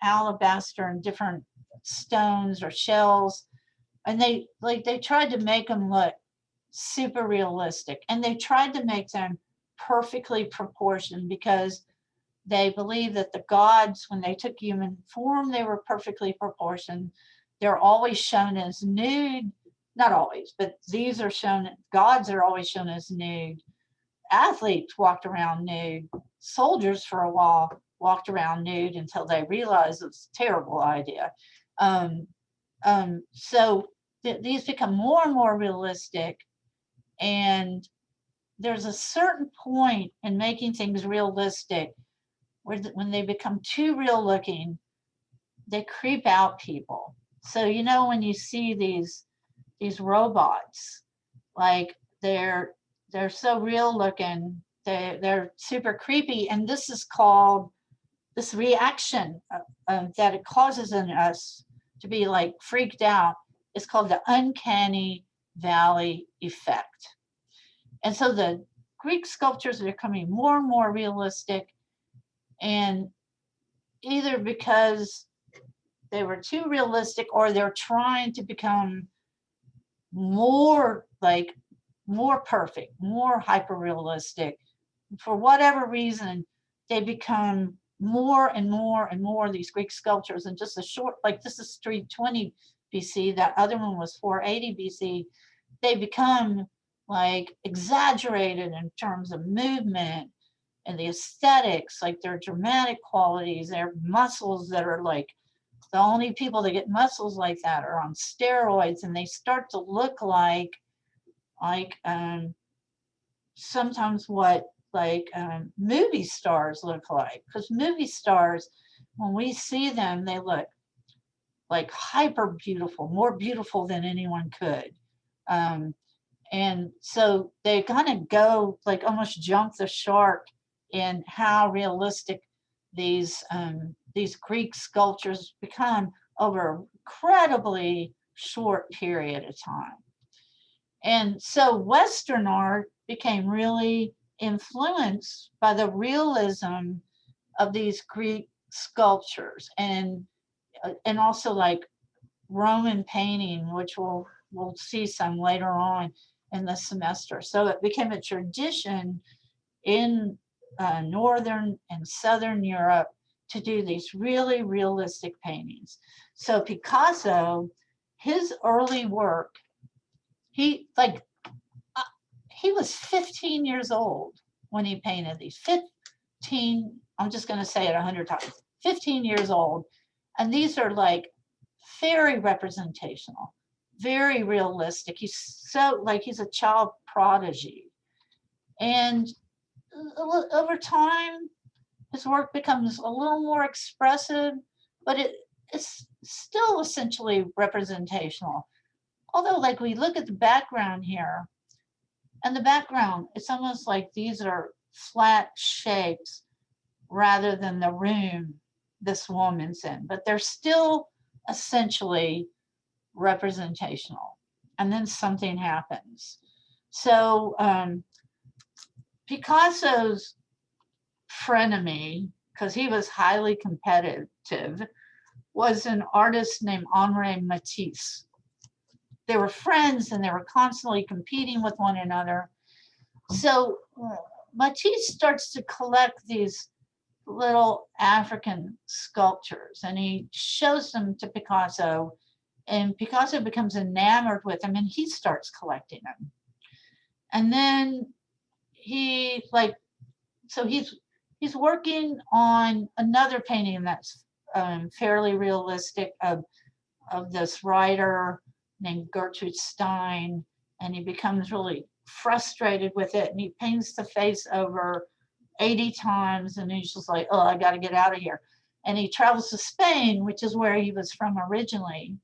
alabaster and different stones or shells. And they tried to make them look super realistic. And they tried to make them perfectly proportioned because they believe that the gods, when they took human form, they were perfectly proportioned. They're always shown as nude. Not always, but these are shown, gods are always shown as nude. Athletes walked around nude. Soldiers for a while walked around nude until they realized it's a terrible idea. So these become more and more realistic. And there's a certain point in making things realistic where when they become too real looking, they creep out people. So, you know, when you see these robots, like they're so real looking, they're super creepy. And this is called, this reaction that it causes in us to be like freaked out is called the uncanny valley effect. And so the Greek sculptures are becoming more and more realistic, and either because they were too realistic or they're trying to become more perfect, more hyper realistic. For whatever reason, they become more and more and more of these Greek sculptures in just a short, like this is 320 BC, that other one was 480 BC. They become like exaggerated in terms of movement and the aesthetics, like their dramatic qualities, their muscles that are like, the only people that get muscles like that are on steroids, and they start to look like sometimes what movie stars look like. Because movie stars, when we see them, they look like hyper beautiful, more beautiful than anyone could. And so they kind of go like almost jump the shark in how realistic these Greek sculptures become over an incredibly short period of time. And so Western art became really influenced by the realism of these Greek sculptures, and also like Roman painting, which we'll see some later on in the semester. So it became a tradition in Northern and Southern Europe to do these really realistic paintings. So Picasso, his early work, he was 15 years old when he painted these. 15, I'm just going to say it 100 times, 15 years old. And these are like very representational, very realistic. He's so like, he's a child prodigy. And over time, his work becomes a little more expressive, but it's still essentially representational. Although like we look at the background here, and the background, it's almost like these are flat shapes rather than the room this woman's in, but they're still essentially representational. And then something happens. So Picasso's frenemy, because he was highly competitive, was an artist named Henri Matisse. They were friends and they were constantly competing with one another. So Matisse starts to collect these little African sculptures and he shows them to Picasso, and Picasso becomes enamored with them and he starts collecting them. And then he's working on another painting that's fairly realistic of this writer named Gertrude Stein, and he becomes really frustrated with it and he paints the face over 80 times and he's just like, oh, I got to get out of here. And he travels to Spain, which is where he was from originally,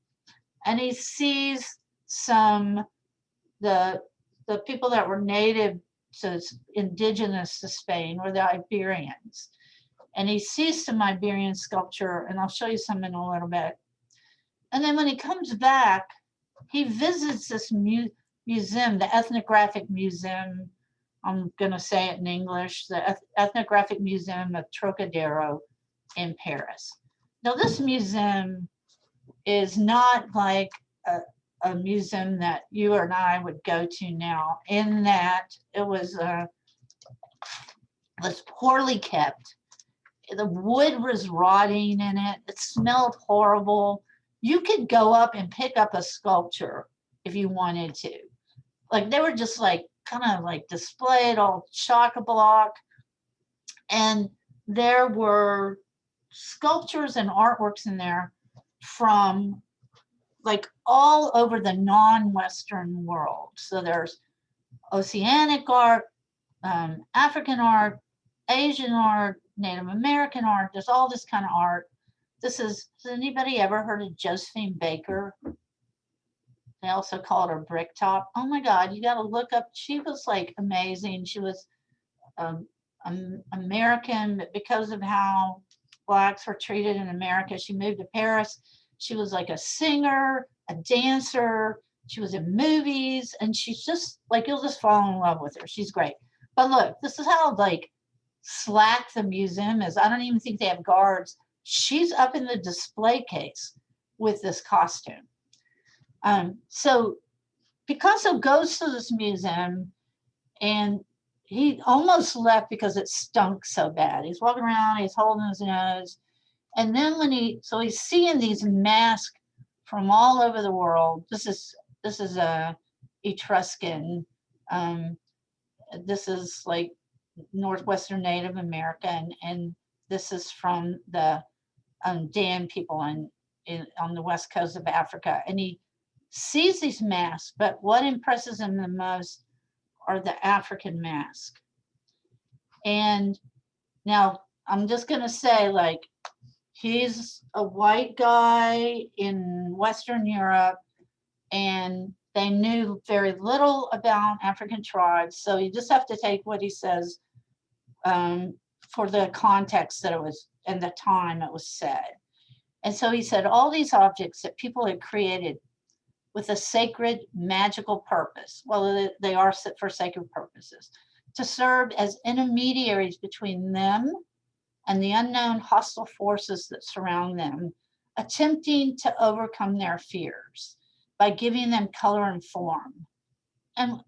and he sees the people that were native to indigenous to Spain were the Iberians, and he sees some Iberian sculpture, and I'll show you some in a little bit. And then when he comes back, he visits this museum, the Ethnographic Museum. I'm going to say it in English, the Ethnographic Museum of Trocadero in Paris. Now, this museum is not like a museum that you and I would go to now, in that it was poorly kept. The wood was rotting in it. It smelled horrible. You could go up and pick up a sculpture if you wanted to. Like they were just like kind of like displayed all chock-a-block. And there were sculptures and artworks in there from like all over the non-Western world. So there's Oceanic art, African art, Asian art, Native American art. There's all this kind of art. Has anybody ever heard of Josephine Baker? They also called her Bricktop. Oh my God, you got to look up. She was like amazing. She was American, but because of how Blacks were treated in America, she moved to Paris. She was like a singer, a dancer. She was in movies, and she's just like, you'll just fall in love with her. She's great. But look, this is how like slack the museum is. I don't even think they have guards. She's up in the display case with this costume. So Picasso goes to this museum and he almost left because it stunk so bad. He's walking around, he's holding his nose. And then he's seeing these masks from all over the world. This is a Etruscan. This is like Northwestern Native America, and this is from the Dan people on the west coast of Africa. And he sees these masks, but what impresses him the most are the African masks. And now I'm just going to say, like, he's a white guy in Western Europe, and they knew very little about African tribes. So you just have to take what he says for the context that it was and the time it was said. And so he said all these objects that people had created with a sacred magical purpose. Well, they are for sacred purposes, to serve as intermediaries between them and the unknown hostile forces that surround them, attempting to overcome their fears by giving them color and form. And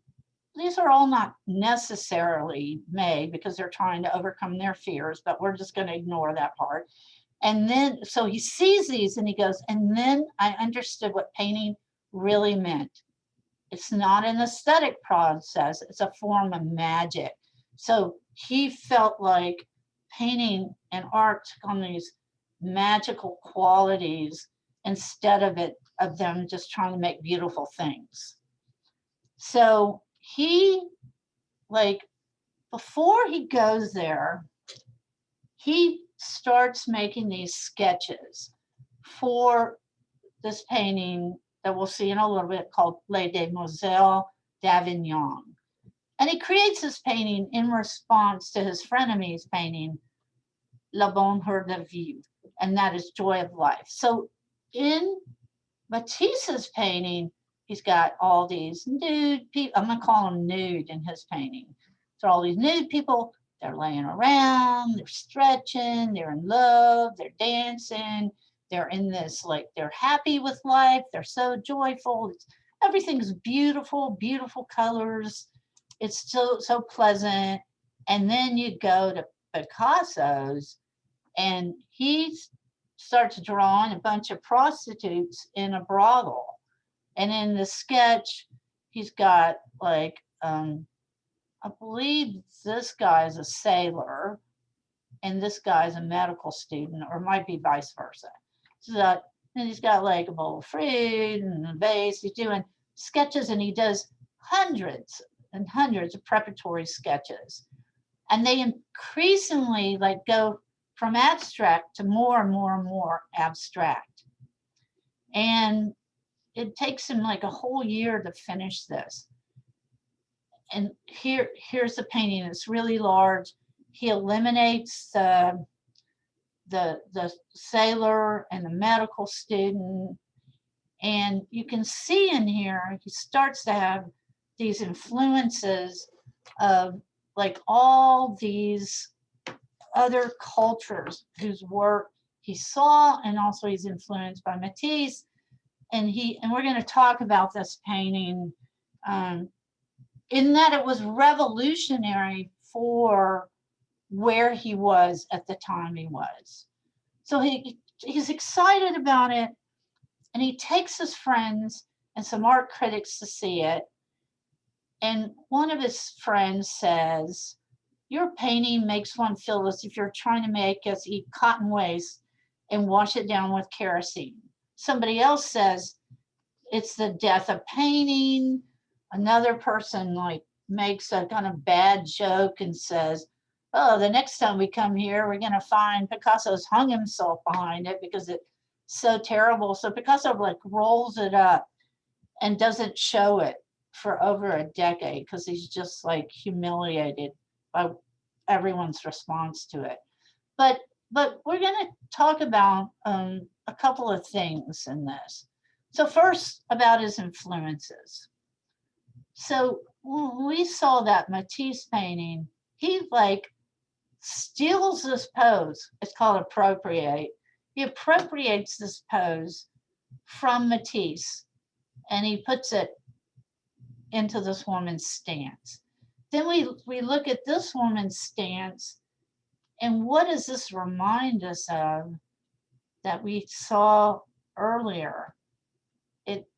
these are all not necessarily made because they're trying to overcome their fears, but we're just going to ignore that part. And then, so he sees these and he goes, and then I understood what painting really meant. It's not an aesthetic process, it's a form of magic. So he felt like painting and art took on these magical qualities instead of them just trying to make beautiful things. So he, like, before he goes there, he starts making these sketches for this painting that we'll see in a little bit called Les Demoiselles d'Avignon. And he creates this painting in response to his frenemy's painting, La Bonheur de Vivre, and that is joy of life. So in Matisse's painting, he's got all these nude people. I'm gonna call them nude in his painting. So all these nude people, they're laying around, they're stretching, they're in love, they're dancing, they're in this, like, they're happy with life, they're so joyful. Everything's beautiful, beautiful colors. It's so pleasant. And then you go to Picasso's and he starts drawing a bunch of prostitutes in a brothel. And in the sketch, he's got, like, I believe this guy's a sailor and this guy's a medical student, or might be vice versa. So and he's got, like, a bowl of fruit and a vase. He's doing sketches and he does hundreds and hundreds of preparatory sketches. And they increasingly, like, go from abstract to more and more and more abstract. And it takes him like a whole year to finish this. And here's the painting. It's really large. He eliminates the sailor and the medical student. And you can see in here, he starts to have these influences of, like, all these other cultures whose work he saw, and also he's influenced by Matisse. And we're going to talk about this painting in that it was revolutionary for where he was at the time he was. So he's excited about it, and he takes his friends and some art critics to see it. And one of his friends says, "Your painting makes one feel as if you're trying to make us eat cotton waste and wash it down with kerosene." Somebody else says, "It's the death of painting." Another person, like, makes a kind of bad joke and says, "Oh, the next time we come here, we're gonna find Picasso's hung himself behind it because it's so terrible." So Picasso, like, rolls it up and doesn't show it for over a decade because he's just, like, humiliated by everyone's response to it. But we're going to talk about a couple of things in this. So first, about his influences. So when we saw that Matisse painting, he, like, steals this pose. It's called appropriate. He appropriates this pose from Matisse and he puts it into this woman's stance. Then we look at this woman's stance, and what does this remind us of that we saw earlier? It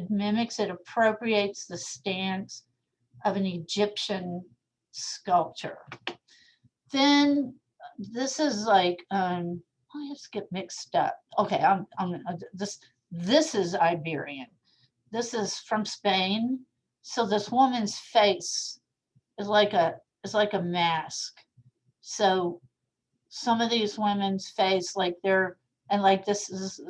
mimics, it appropriates the stance of an Egyptian sculpture. Then this is like, I just get mixed up. Okay, this is Iberian. This is from Spain. So this woman's face is like a mask. So some of these women's face, like, they're, and like this is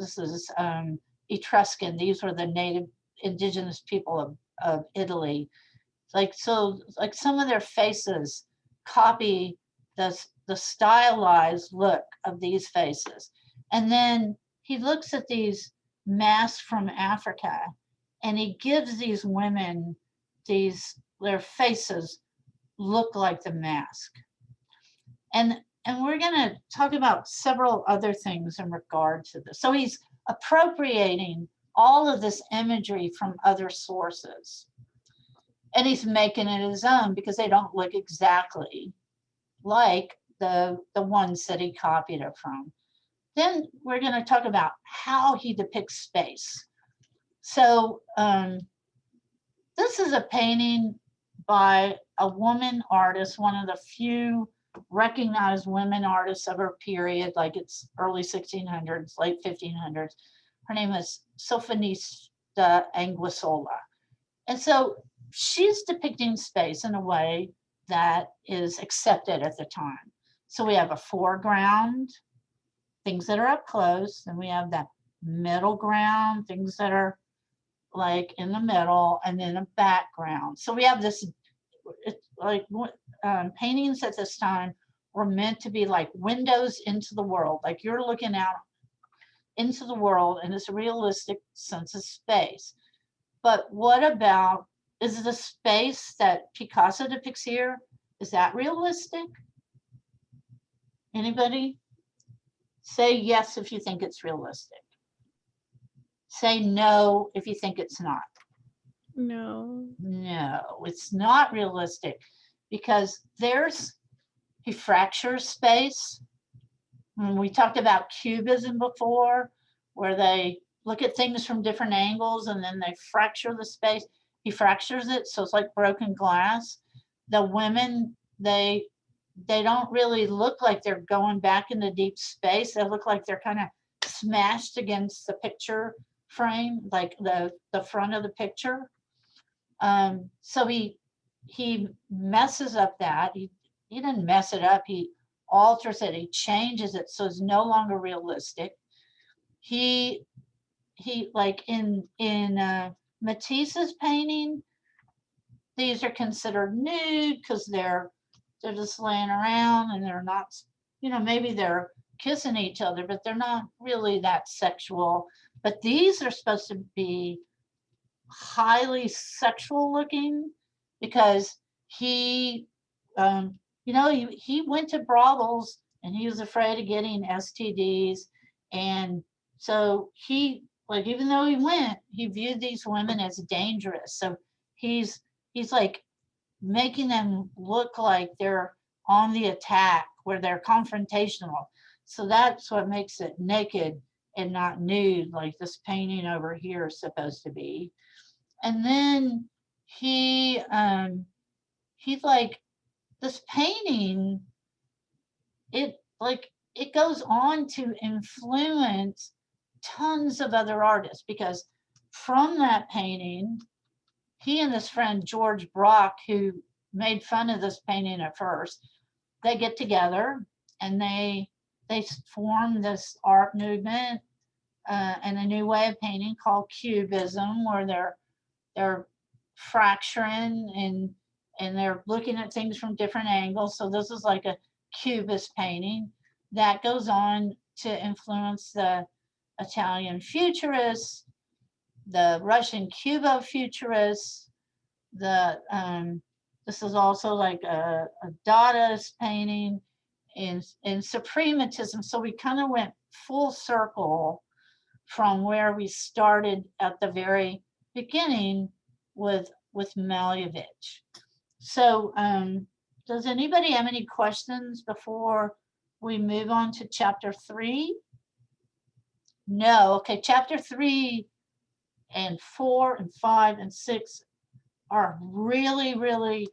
Etruscan. These were the native indigenous people of Italy. Like, so, like, some of their faces copy the stylized look of these faces. And then he looks at these mask from Africa, and he gives these women their faces look like the mask. And we're going to talk about several other things in regard to this. So he's appropriating all of this imagery from other sources, and he's making it his own because they don't look exactly like the ones that he copied it from. Then we're going to talk about how he depicts space. So this is a painting by a woman artist, one of the few recognized women artists of her period, like it's early 1600s, late 1500s. Her name is Sophanista Anguissola. And so she's depicting space in a way that is accepted at the time. So we have a foreground, things that are up close, and we have that middle ground, things that are like in the middle, and then a background. So we have this, it's like paintings at this time were meant to be like windows into the world, like you're looking out into the world in this realistic sense of space. But what about, is the space that Picasso depicts here, is that realistic? Anybody? Say yes if you think it's realistic. Say no if you think it's not. No. No, it's not realistic because he fractures space. When we talked about cubism before, where they look at things from different angles and then they fracture the space. He fractures it, so it's like broken glass. The women, they don't really look like they're going back into deep space. They look like they're kind of smashed against the picture frame, like the front of the picture. So he messes up that. He didn't mess it up. He alters it. He changes it so it's no longer realistic. He like in Matisse's painting, these are considered nude because they're just laying around and they're not, maybe they're kissing each other, but they're not really that sexual. But these are supposed to be highly sexual looking because he went to brothels and he was afraid of getting STDs. And so even though he viewed these women as dangerous. So he's like making them look like they're on the attack, where they're confrontational. So that's what makes it naked and not nude, like this painting over here is supposed to be. And then he's like, this painting, it goes on to influence tons of other artists, because from that painting, he and his friend George Brock, who made fun of this painting at first, they get together and they form this art movement and a new way of painting called Cubism, where they're fracturing and they're looking at things from different angles. So this is like a Cubist painting that goes on to influence the Italian futurists, the Russian Cubo-futurists. This is also like a Dadaist painting in suprematism. So we kind of went full circle from where we started at the very beginning with Malevich. So does anybody have any questions before we move on to chapter 3? No. Okay, chapter 3 and 4 and 5 and 6 are really, really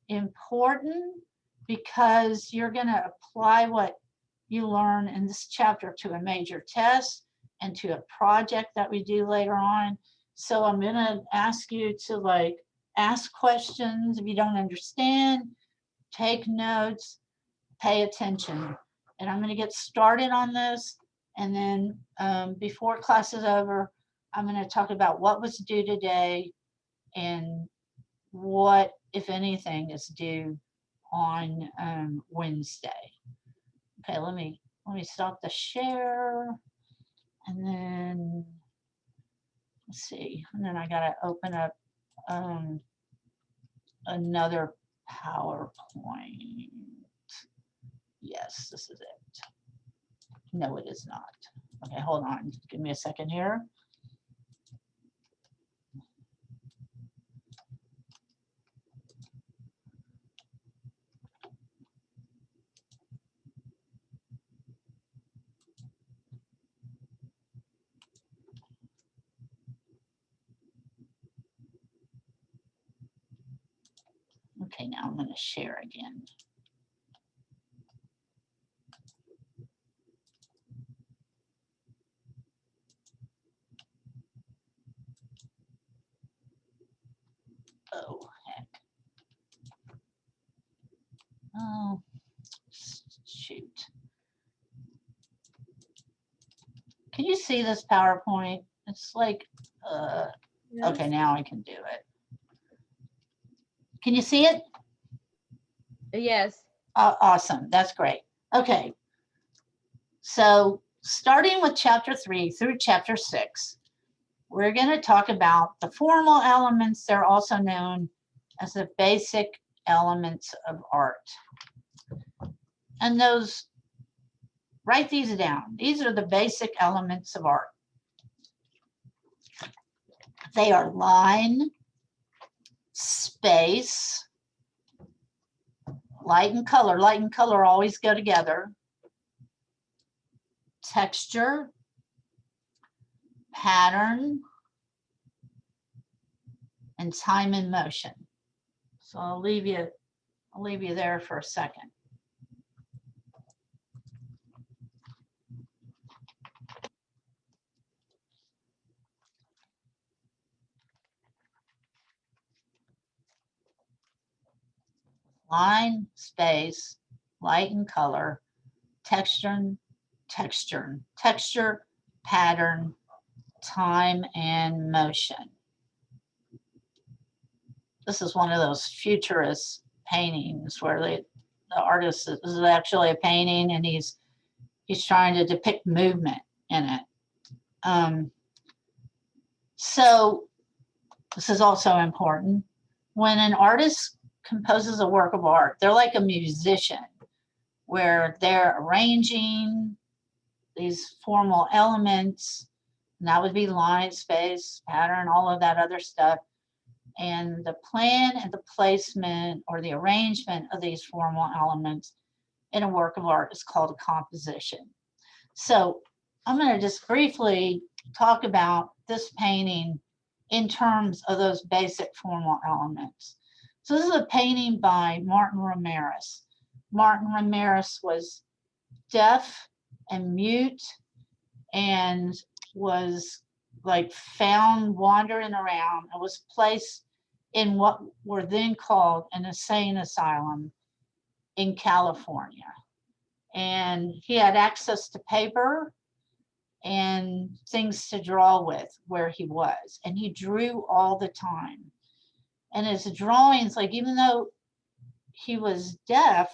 important, because you're going to apply what you learn in this chapter to a major test and to a project that we do later on. So I'm going to ask you to ask questions if you don't understand, take notes, pay attention. And I'm going to get started on this. And then before class is over, I'm going to talk about what was due today and what, if anything, is due on Wednesday. Okay, let me stop the share, and then let's see, and then I gotta open up another PowerPoint. Yes, this is it. No, it is not. Okay, hold on. Give me a second here. Okay, now I'm going to share again. Oh, heck. Oh, shoot. Can you see this PowerPoint? It's like, okay, now I can do it. Can you see it? Yes. Awesome, that's great. Okay, so starting with chapter 3 through chapter 6, we're going to talk about the formal elements. They're also known as the basic elements of art. And those, write these down. These are the basic elements of art. They are line, space, light and color. Light and color always go together. Texture, pattern, and time and motion. So I'll leave you there for a second. Line, space, light and color, texture, pattern, time, and motion. This is one of those futurist paintings where the artist is actually a painting and he's trying to depict movement in it. So this is also important. When an artist composes a work of art, they're like a musician where they're arranging these formal elements, and that would be line, space, pattern, all of that other stuff. And the plan and the placement or the arrangement of these formal elements in a work of art is called a composition. So I'm going to just briefly talk about this painting in terms of those basic formal elements. So this is a painting by Martin Ramirez. Martin Ramirez was deaf and mute and was like found wandering around and was placed in what were then called an insane asylum in California. And he had access to paper and things to draw with where he was. And he drew all the time. And his drawings, like even though he was deaf,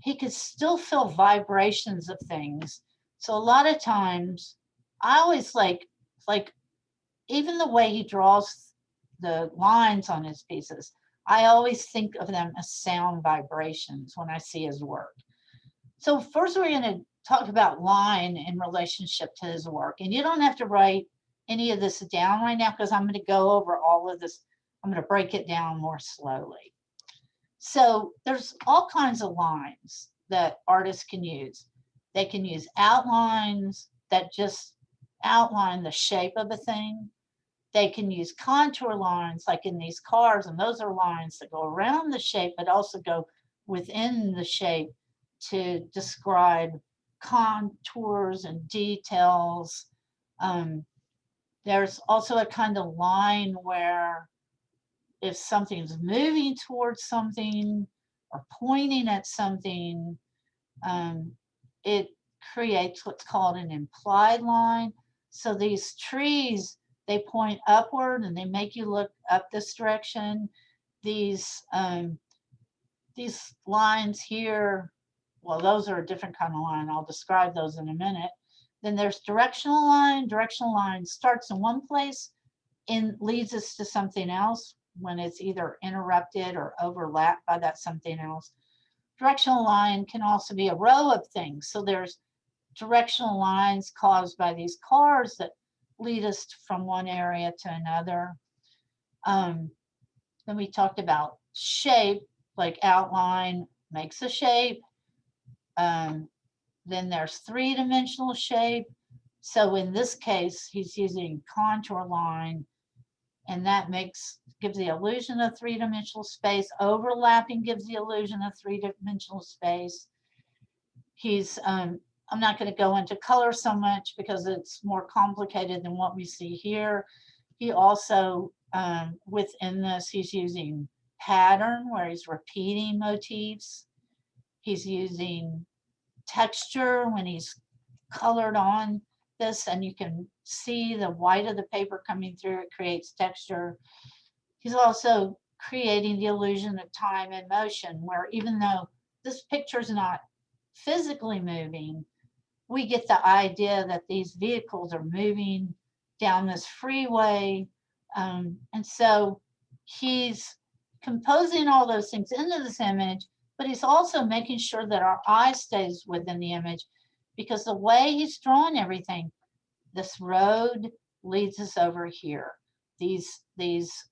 he could still feel vibrations of things. So a lot of times, I always like even the way he draws the lines on his pieces, I always think of them as sound vibrations when I see his work. So first we're going to talk about line in relationship to his work. And you don't have to write any of this down right now because I'm going to go over all of this. I'm going to break it down more slowly. So there's all kinds of lines that artists can use. They can use outlines that just outline the shape of a thing. They can use contour lines like in these cars, and those are lines that go around the shape but also go within the shape to describe contours and details. There's also a kind of line where if something's moving towards something or pointing at something, it creates what's called an implied line. So these trees, they point upward and they make you look up this direction. These lines here, well, those are a different kind of line. I'll describe those in a minute. Then there's directional line. Directional line starts in one place and leads us to something else when it's either interrupted or overlapped by that something else. Directional line can also be a row of things. So there's directional lines caused by these cars that lead us from one area to another. Then we talked about shape, like outline makes a shape. Then there's three-dimensional shape. So in this case, he's using contour line, and that gives the illusion of three-dimensional space. Overlapping gives the illusion of three-dimensional space. I'm not going to go into color so much because it's more complicated than what we see here. He also, within this, he's using pattern where he's repeating motifs. He's using texture when he's colored on this, and you can see the white of the paper coming through. It creates texture. He's also creating the illusion of time and motion, where even though this picture is not physically moving, we get the idea that these vehicles are moving down this freeway. And so he's composing all those things into this image, but he's also making sure that our eye stays within the image, because the way he's drawn everything, this road leads us over here. These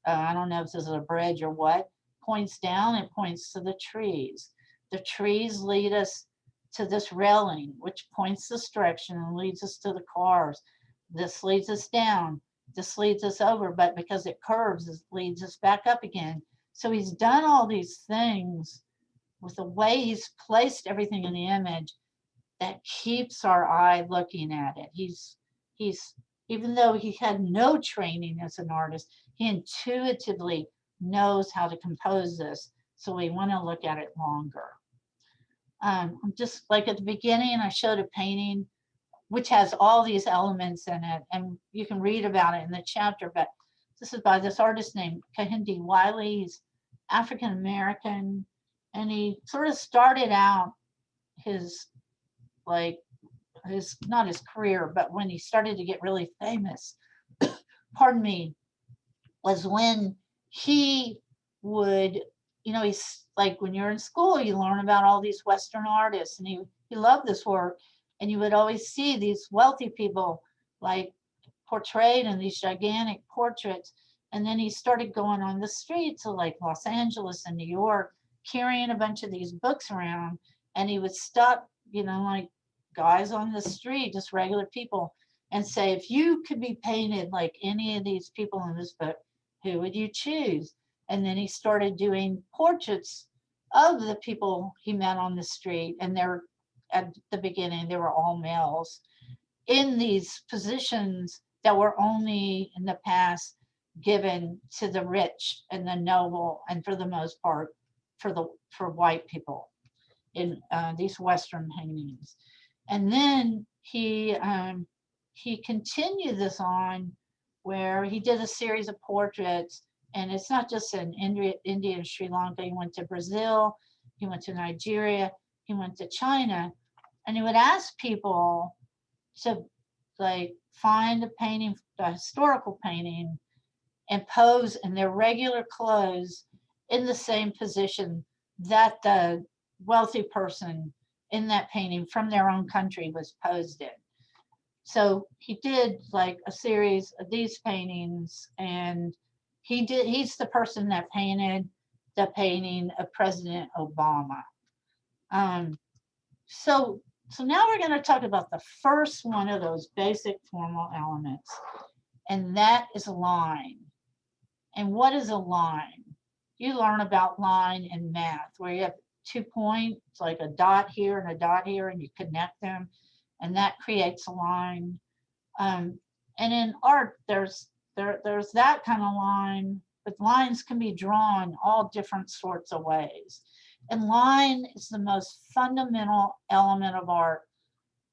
I don't know if this is a bridge or what, points down, it points to the trees. The trees lead us to this railing, which points this direction and leads us to the cars. This leads us down. This leads us over, but because it curves, it leads us back up again. So he's done all these things with the way he's placed everything in the image that keeps our eye looking at it. He's even though he had no training as an artist, he intuitively knows how to compose this. So we want to look at it longer. Just like at the beginning, I showed a painting which has all these elements in it, and you can read about it in the chapter, but this is by this artist named Kehinde Wiley. He's African American, and he sort of started out his, not his career, but when he started to get really famous, pardon me, was when he would, he's like when you're in school, you learn about all these Western artists, and he loved this work. And you would always see these wealthy people like portrayed in these gigantic portraits. And then he started going on the streets of like Los Angeles and New York, carrying a bunch of these books around. And he would stop, like guys on the street, just regular people, and say, if you could be painted like any of these people in this book, who would you choose? And then he started doing portraits of the people he met on the street. And they're, at the beginning, they were all males in these positions that were only in the past given to the rich and the noble, and for the most part for white people in these Western paintings. And then he continued this on where he did a series of portraits, and it's not just in India and Sri Lanka. He went to Brazil, he went to Nigeria, he went to China, and he would ask people to like find a painting, a historical painting, and pose in their regular clothes in the same position that the wealthy person in that painting from their own country was posed in. So he did like a series of these paintings, and he's the person that painted the painting of President Obama. So now we're going to talk about the first one of those basic formal elements, and that is a line. And what is a line? You learn about line in math, where you have 2 points, like a dot here and a dot here, and you connect them, and that creates a line. And in art, there's that kind of line, but lines can be drawn all different sorts of ways. And line is the most fundamental element of art,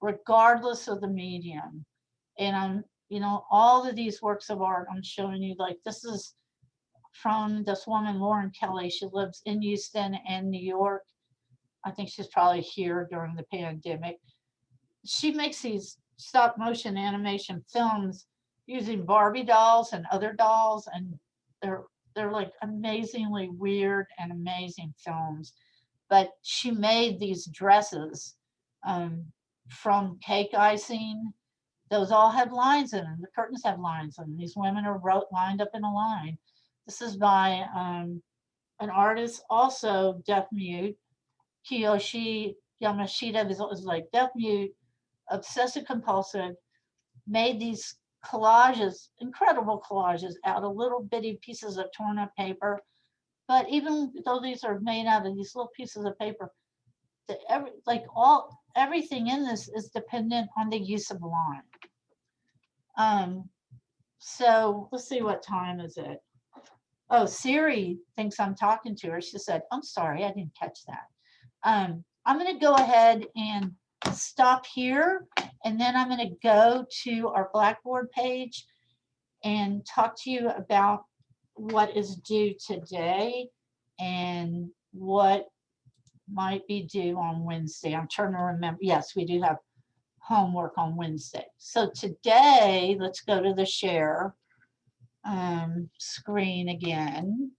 regardless of the medium. And all of these works of art I'm showing you, like this is from this woman, Lauren Kelly. She lives in Houston and New York. I think she's probably here during the pandemic. She makes these stop motion animation films using Barbie dolls and other dolls, and they're like amazingly weird and amazing films. But she made these dresses from cake icing. Those all have lines in them. The curtains have lines in them. These women are lined up in a line. This is by an artist, also deaf mute. Kiyoshi Yamashita is like deaf mute, obsessive compulsive, made these collages, incredible collages out of little bitty pieces of torn up paper. But even though these are made out of these little pieces of paper, everything in this is dependent on the use of line. So let's see, what time is it? Oh, Siri thinks I'm talking to her. She said, I'm sorry, I didn't catch that. I'm going to go ahead and stop here, and then I'm going to go to our Blackboard page and talk to you about what is due today and what might be due on Wednesday. I'm trying to remember. Yes, we do have homework on Wednesday. So today, let's go to the share screen again.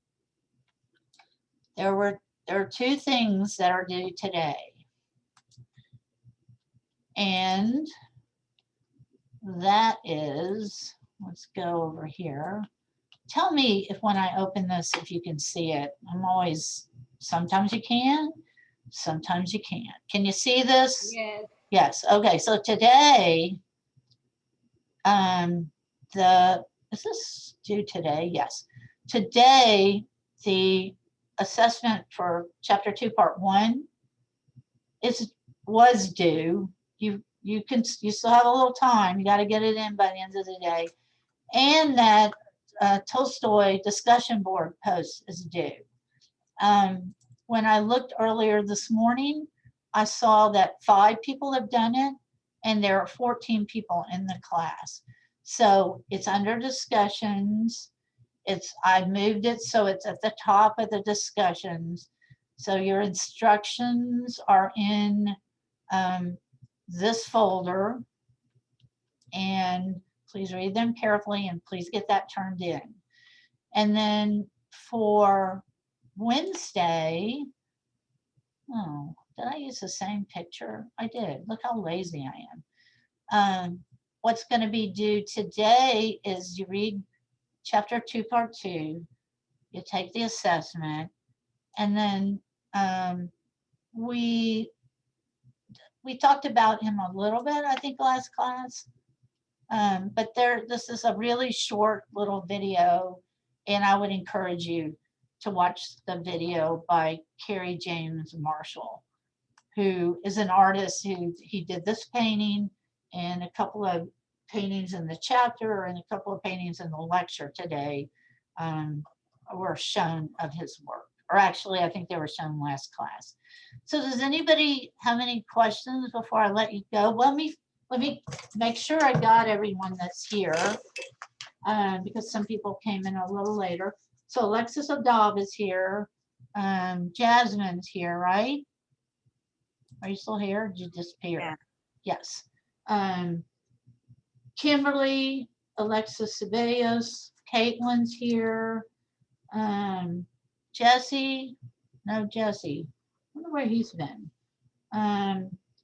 There are two things that are due today. And that is, let's go over here. Tell me if when I open this, if you can see it. I'm always, sometimes you can, sometimes you can't. Can you see this? Yes. Yes. Okay. So today, is this due today? Yes. Today, the assessment for Chapter 2, Part 1 was due. You still have a little time. You got to get it in by the end of the day. And that Tolstoy discussion board post is due. When I looked earlier this morning, I saw that 5 people have done it, and there are 14 people in the class. So it's under discussions. I moved it so it's at the top of the discussions. So your instructions are in this folder, and please read them carefully and please get that turned in. And then for Wednesday, oh, did I use the same picture? I did. Look how lazy I am. What's going to be due today is you read Chapter 2, Part 2, you take the assessment, and then we talked about him a little bit, I think, last class. But this is a really short little video, and I would encourage you to watch the video by Carrie James Marshall, who is an artist he did this painting and a couple of paintings in the chapter and a couple of paintings in the lecture today were shown of his work. Or actually, I think they were shown last class. So does anybody have any questions before I let you go? Let me make sure I got everyone that's here because some people came in a little later. So Alexis Adab is here. Jasmine's here, right? Are you still here? Did you disappear? Yeah. Yes. Kimberly, Alexis Ceballos, Caitlin's here. Jesse, no Jesse. I wonder where he's been.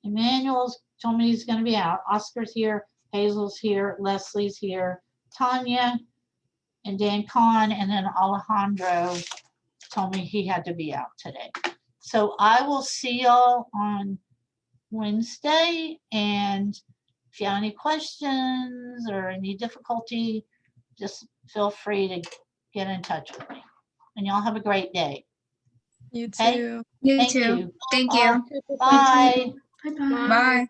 Emmanuel's told me he's going to be out. Oscar's here. Hazel's here. Leslie's here. Tanya and Dan Kahn, and then Alejandro told me he had to be out today. So I will see y'all on Wednesday, and if you have any questions or any difficulty, just feel free to get in touch with me. And y'all have a great day. You Okay? too. You Thank too. you. Thank you. Bye. Bye-bye. Bye.